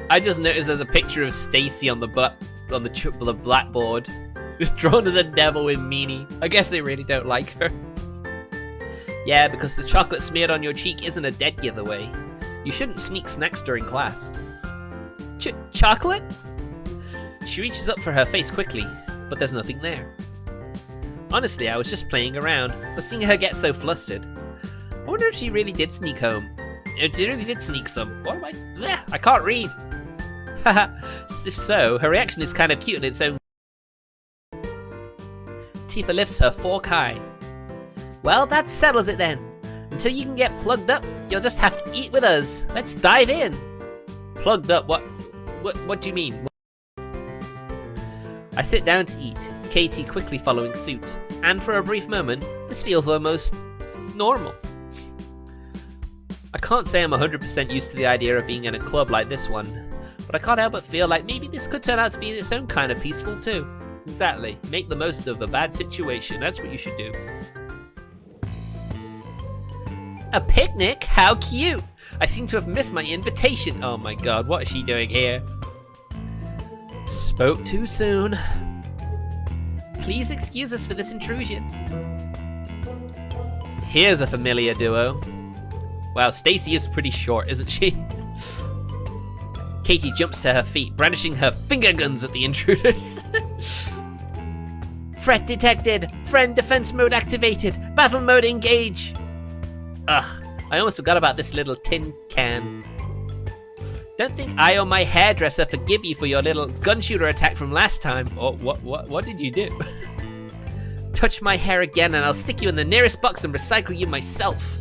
I just noticed there's a picture of Stacy on the blackboard, drawn as a devil with meanie. I guess they really don't like her. Yeah, because the chocolate smeared on your cheek isn't a dead giveaway. You shouldn't sneak snacks during class. Chocolate? She reaches up for her face quickly, but there's nothing there. Honestly, I was just playing around, but seeing her get so flustered. I wonder if she really did sneak home. If she really did sneak some. What am I? Blech, I can't read. Haha. If so, her reaction is kind of cute in its own. Tifa lifts her fork high. Well, that settles it then. Until you can get plugged up, you'll just have to eat with us. Let's dive in. Plugged up? What do you mean? I sit down to eat, Katie quickly following suit, and for a brief moment, this feels almost normal. I can't say I'm 100% used to the idea of being in a club like this one, but I can't help but feel like maybe this could turn out to be its own kind of peaceful too. Exactly, make the most of a bad situation, that's what you should do. A picnic? How cute! I seem to have missed my invitation. Oh my god, what is she doing here? Spoke too soon. Please excuse us for this intrusion. Here's a familiar duo. Wow, Stacy is pretty short, isn't she? Katie jumps to her feet, brandishing her finger guns at the intruders. Threat detected! Friend defense mode activated! Battle mode engage! Ugh, I almost forgot about this little tin can. Don't think I or my hairdresser forgive you for your little gun shooter attack from last time. Oh, what did you do? Touch my hair again and I'll stick you in the nearest box and recycle you myself.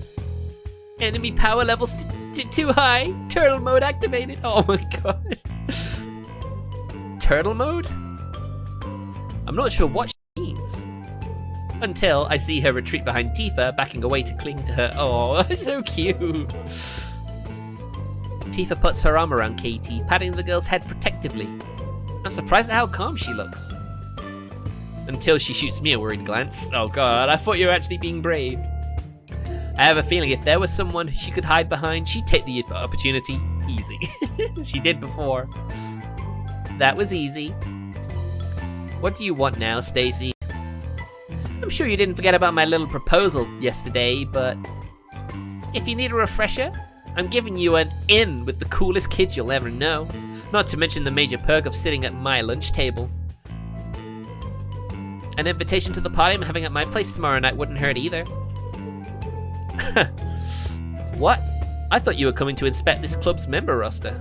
Enemy power levels too high. Turtle mode activated. Oh my god. Turtle mode? I'm not sure what she means. Until I see her retreat behind Tifa, backing away to cling to her. Oh, so cute. Tifa puts her arm around Katie, patting the girl's head protectively. I'm surprised at how calm she looks. Until she shoots me a worried glance. Oh god, I thought you were actually being brave. I have a feeling if there was someone she could hide behind, she'd take the opportunity. Easy. She did before. That was easy. What do you want now, Stacy? I'm sure you didn't forget about my little proposal yesterday, but if you need a refresher, I'm giving you an in with the coolest kids you'll ever know. Not to mention the major perk of sitting at my lunch table. An invitation to the party I'm having at my place tomorrow night wouldn't hurt either. What? I thought you were coming to inspect this club's member roster.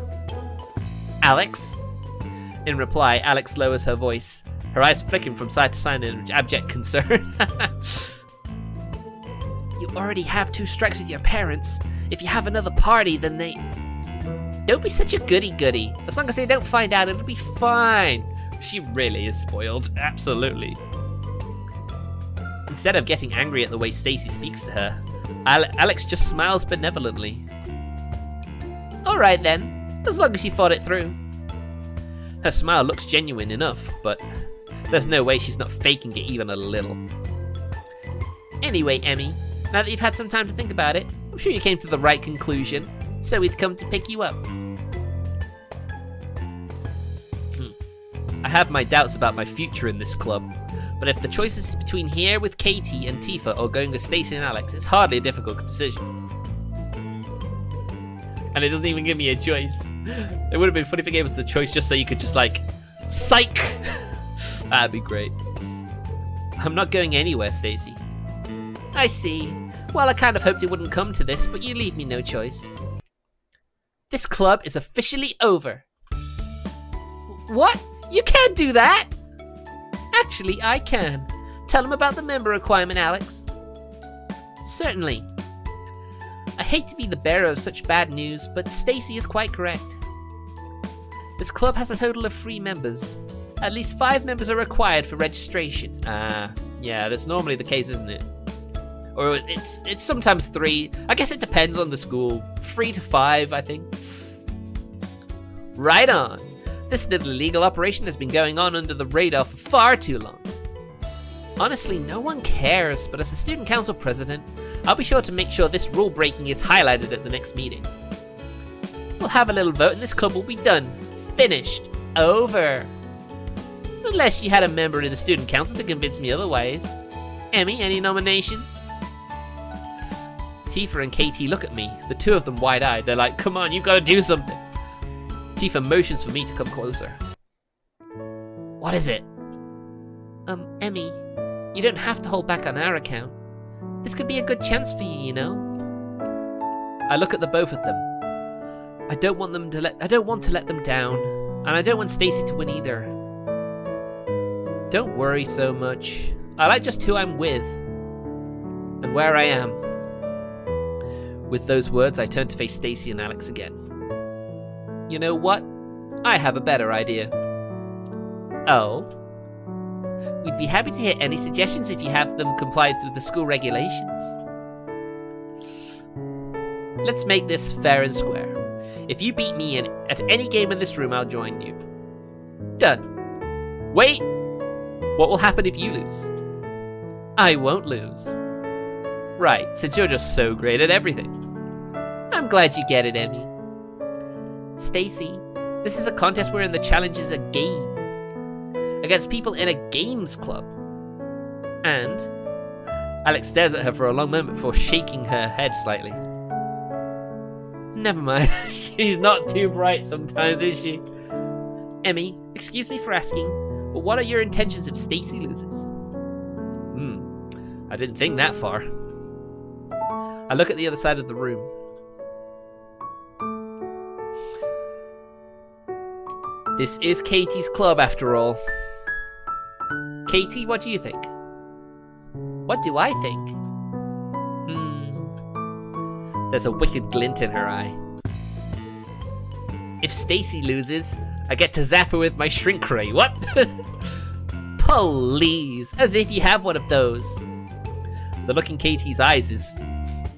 Alex? In reply, Alex lowers her voice, her eyes flicking from side to side in abject concern. You already have 2 strikes with your parents. If you have another party, then they... Don't be such a goody-goody. As long as they don't find out, it'll be fine. She really is spoiled. Absolutely. Instead of getting angry at the way Stacy speaks to her, Alex just smiles benevolently. Alright then, as long as you thought it through. Her smile looks genuine enough, but there's no way she's not faking it even a little. Anyway, Emmy, now that you've had some time to think about it, I'm sure you came to the right conclusion, so we've come to pick you up. I have my doubts about my future in this club, but if the choice is between here with Katie and Tifa or going with Stacy and Alex, it's hardly a difficult decision. And it doesn't even give me a choice. It would have been funny if it gave us the choice just so you could just like, psych! That'd be great. I'm not going anywhere, Stacy. I see. Well, I kind of hoped it wouldn't come to this, but you leave me no choice. This club is officially over. What? You can't do that! Actually, I can. Tell them about the member requirement, Alex. Certainly. I hate to be the bearer of such bad news, but Stacy is quite correct. This club has a total of 3 members. At least 5 members are required for registration. Yeah, that's normally the case, isn't it? Or it's sometimes 3. I guess it depends on the school. 3 to 5, I think. Right on. This little illegal operation has been going on under the radar for far too long. Honestly, no one cares, but as the student council president, I'll be sure to make sure this rule breaking is highlighted at the next meeting. We'll have a little vote and this club will be done. Finished. Over. Unless you had a member of the student council to convince me otherwise. Emmy, any nominations? Tifa and Katie look at me, the 2 of them wide-eyed. They're like, come on, you've got to do something. Tifa motions for me to come closer. What is it? Emmy, you don't have to hold back on our account. This could be a good chance for you, you know? I look at the both of them. I don't want to let them down, and I don't want Stacy to win either. Don't worry so much. I like just who I'm with and where I am. With those words, I turn to face Stacy and Alex again. You know what? I have a better idea. Oh? We'd be happy to hear any suggestions if you have them complied with the school regulations. Let's make this fair and square. If you beat me at any game in this room, I'll join you. Done. Wait! What will happen if you lose? I won't lose. Right, since you're just so great at everything. I'm glad you get it, Emmy. Stacy, this is a contest wherein the challenge is a game. Against people in a games club. And Alex stares at her for a long moment before shaking her head slightly. Never mind. She's not too bright sometimes, is she? Emmy, excuse me for asking, but what are your intentions if Stacy loses? I didn't think that far. I look at the other side of the room. This is Katie's club after all. Katie, what do you think? What do I think? There's a wicked glint in her eye. If Stacy loses, I get to zap her with my shrink ray. What? Please, as if you have one of those. The look in Katie's eyes is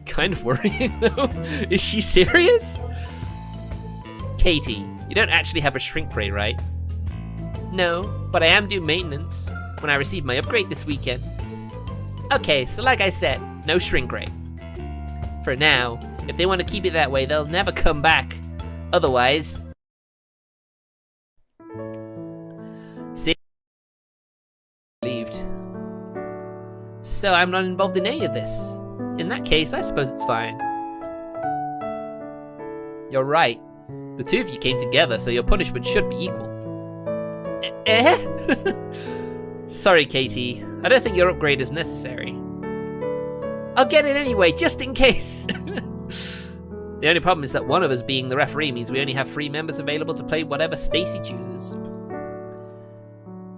kind of worrying though. Is she serious? Katie, you don't actually have a shrink ray, right? No, but I am due maintenance when I receive my upgrade this weekend. Okay, so like I said, no shrink ray. For now, if they want to keep it that way, they'll never come back. Otherwise... Relieved. So I'm not involved in any of this. In that case, I suppose it's fine. You're right. The two of you came together, so your punishment should be equal. Eh? Sorry, Katie. I don't think your upgrade is necessary. I'll get it anyway, just in case. The only problem is that one of us being the referee means we only have 3 members available to play whatever Stacy chooses.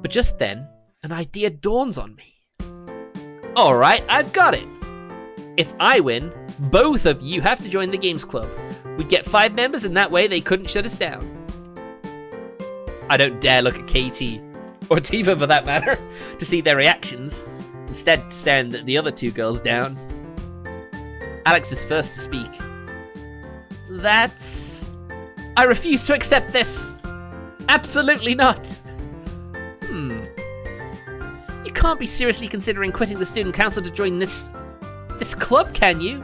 But just then, an idea dawns on me. Alright, I've got it. If I win, both of you have to join the games club. We'd get 5 members and that way they couldn't shut us down. I don't dare look at Katie, or Tifa for that matter, to see their reactions. Instead, staring the other 2 girls down. Alex is first to speak. I refuse to accept this. Absolutely not. You can't be seriously considering quitting the student council to join this club, can you?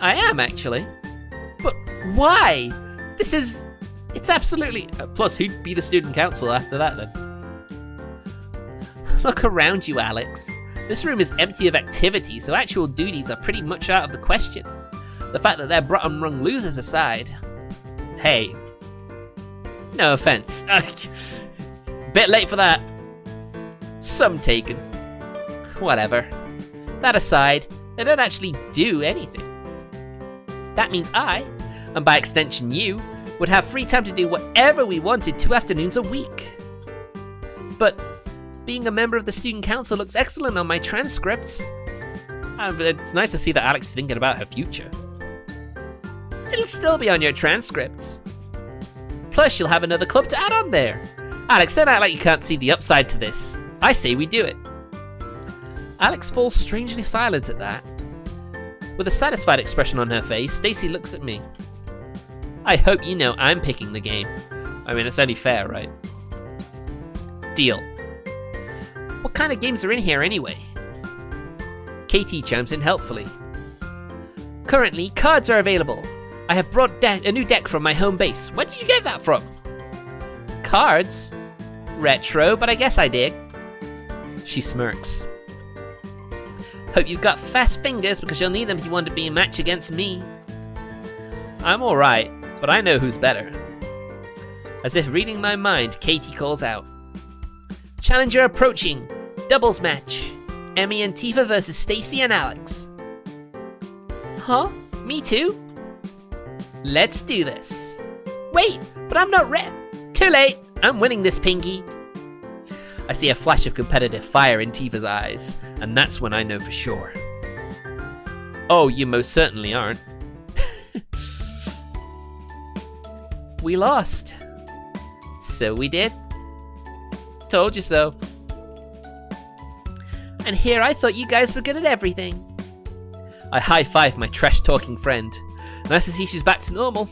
I am, actually. But why? It's absolutely... Plus, who'd be the student council after that, then? Look around you, Alex. This room is empty of activity, so actual duties are pretty much out of the question. The fact that they're bottom rung losers aside. Hey. No offense. Bit late for that. Some taken. Whatever. That aside, they don't actually do anything. That means I, and by extension you, would have free time to do whatever we wanted 2 afternoons a week. But being a member of the student council looks excellent on my transcripts. It's nice to see that Alex is thinking about her future. It'll still be on your transcripts. Plus, you'll have another club to add on there. Alex, don't act like you can't see the upside to this. I say we do it. Alex falls strangely silent at that. With a satisfied expression on her face, Stacy looks at me. I hope you know I'm picking the game. I mean, it's only fair, right? Deal. What kind of games are in here anyway? Katie chimes in helpfully. Currently, cards are available. I have brought a new deck from my home base. Where did you get that from? Cards? Retro, but I guess I dig. She smirks. Hope you've got fast fingers because you'll need them if you want to be a match against me. I'm alright, but I know who's better. As if reading my mind, Katie calls out. Challenger approaching. Doubles match. Emmy and Tifa versus Stacy and Alex. Huh? Me too? Let's do this. Wait, but I'm not red. Too late. I'm winning this, Pinky. I see a flash of competitive fire in Tifa's eyes, and that's when I know for sure. Oh, you most certainly aren't. We lost. So we did. Told you so. And here I thought you guys were good at everything. I high-five my trash-talking friend. Nice to see she's back to normal.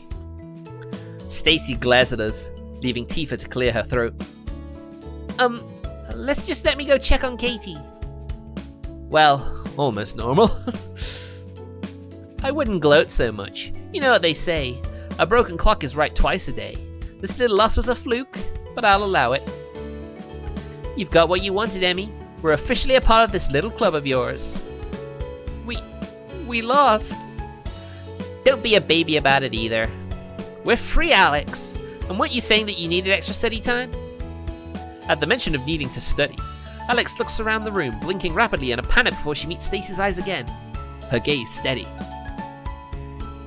Stacy glares at us, leaving Tifa to clear her throat. Let's just let me go check on Katie. Well, almost normal. I wouldn't gloat so much. You know what they say, a broken clock is right twice a day. This little loss was a fluke, but I'll allow it. You've got what you wanted, Emmy. We're officially a part of this little club of yours. We lost. Don't be a baby about it either. We're free, Alex. And weren't you saying that you needed extra study time? At the mention of needing to study, Alex looks around the room, blinking rapidly in a panic before she meets Stacy's eyes again. Her gaze steady.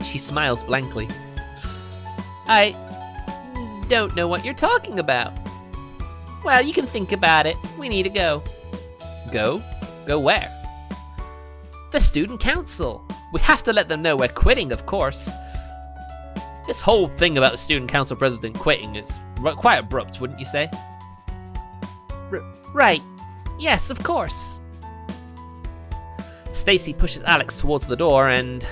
She smiles blankly. I don't know what you're talking about. Well, you can think about it. We need to go. Go? Go where? The student council. We have to let them know we're quitting, of course. This whole thing about the student council president quitting is quite abrupt, wouldn't you say? Right. Yes, of course. Stacy pushes Alex towards the door and...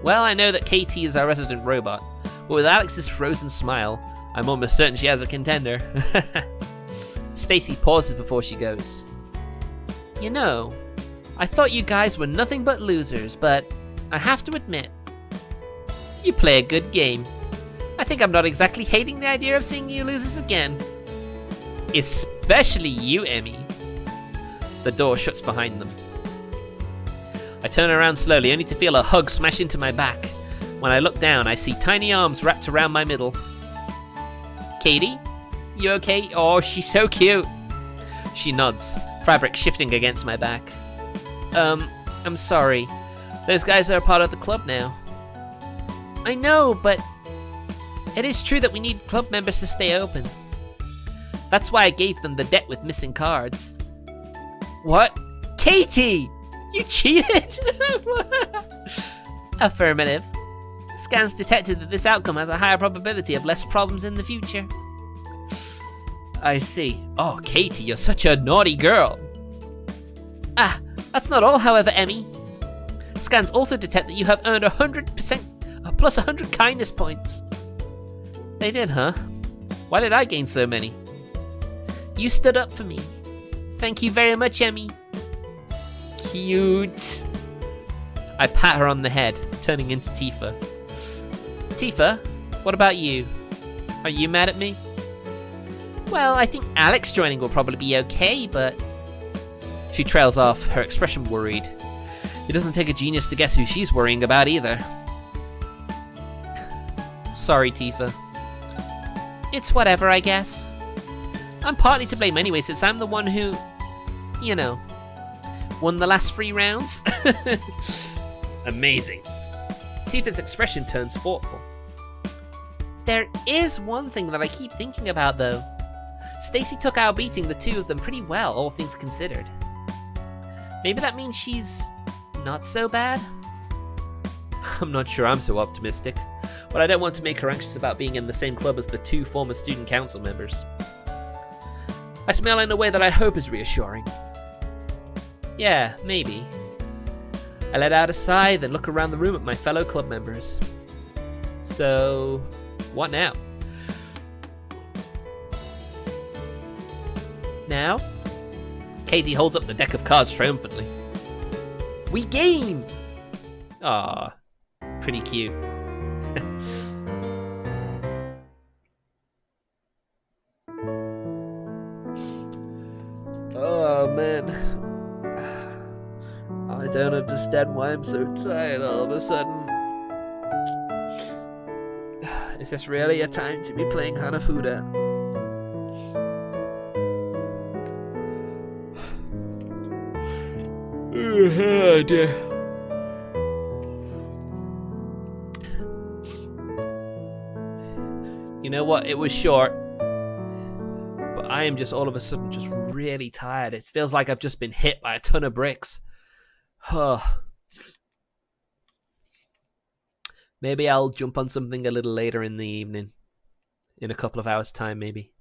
Well, I know that Katie is our resident robot, but with Alex's frozen smile, I'm almost certain she has a contender. Stacy pauses before she goes. You know, I thought you guys were nothing but losers, but I have to admit, you play a good game. I think I'm not exactly hating the idea of seeing you losers again. Especially you, Emmy. The door shuts behind them. I turn around slowly, only to feel a hug smash into my back. When I look down, I see tiny arms wrapped around my middle. Katie? You okay? Oh, she's so cute. She nods, fabric shifting against my back. I'm sorry. Those guys are a part of the club now. I know, but it is true that we need club members to stay open. That's why I gave them the debt with missing cards. What? Katie! You cheated? Affirmative. Scans detected that this outcome has a higher probability of less problems in the future. I see. Oh, Katie, you're such a naughty girl. Ah, that's not all, however, Emmy. Scans also detect that you have earned 100% plus 100 kindness points. They did, huh? Why did I gain so many? You stood up for me. Thank you very much, Emmy. Cute. I pat her on the head, turning into Tifa. Tifa, what about you? Are you mad at me? Well, I think Alex joining will probably be okay, but... She trails off, her expression worried. It doesn't take a genius to guess who she's worrying about either. Sorry, Tifa. It's whatever, I guess. I'm partly to blame anyway, since I'm the one who, you know, won the last 3 rounds. Amazing. Tifa's expression turns thoughtful. There is one thing that I keep thinking about, though. Stacy took our beating the two of them pretty well, all things considered. Maybe that means she's not so bad? I'm not sure I'm so optimistic, but I don't want to make her anxious about being in the same club as the 2 former student council members. I smile in a way that I hope is reassuring. Yeah, maybe. I let out a sigh, then look around the room at my fellow club members. So, what now? Now? Katie holds up the deck of cards triumphantly. We game! Aw, pretty cute. Oh man, I don't understand why I'm so tired all of a sudden. Is this really a time to be playing Hanafuda? Oh dear. You know what? It was short. But I am just all of a sudden just really tired. It feels like I've just been hit by a ton of bricks. Maybe I'll jump on something a little later in the evening. In a couple of hours' time, maybe.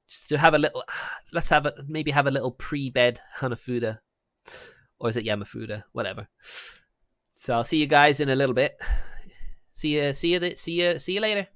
Just to have a little... Let's have maybe have a little pre-bed Hanafuda. Or is it Yamafuda? Whatever. So I'll see you guys in a little bit. See you later.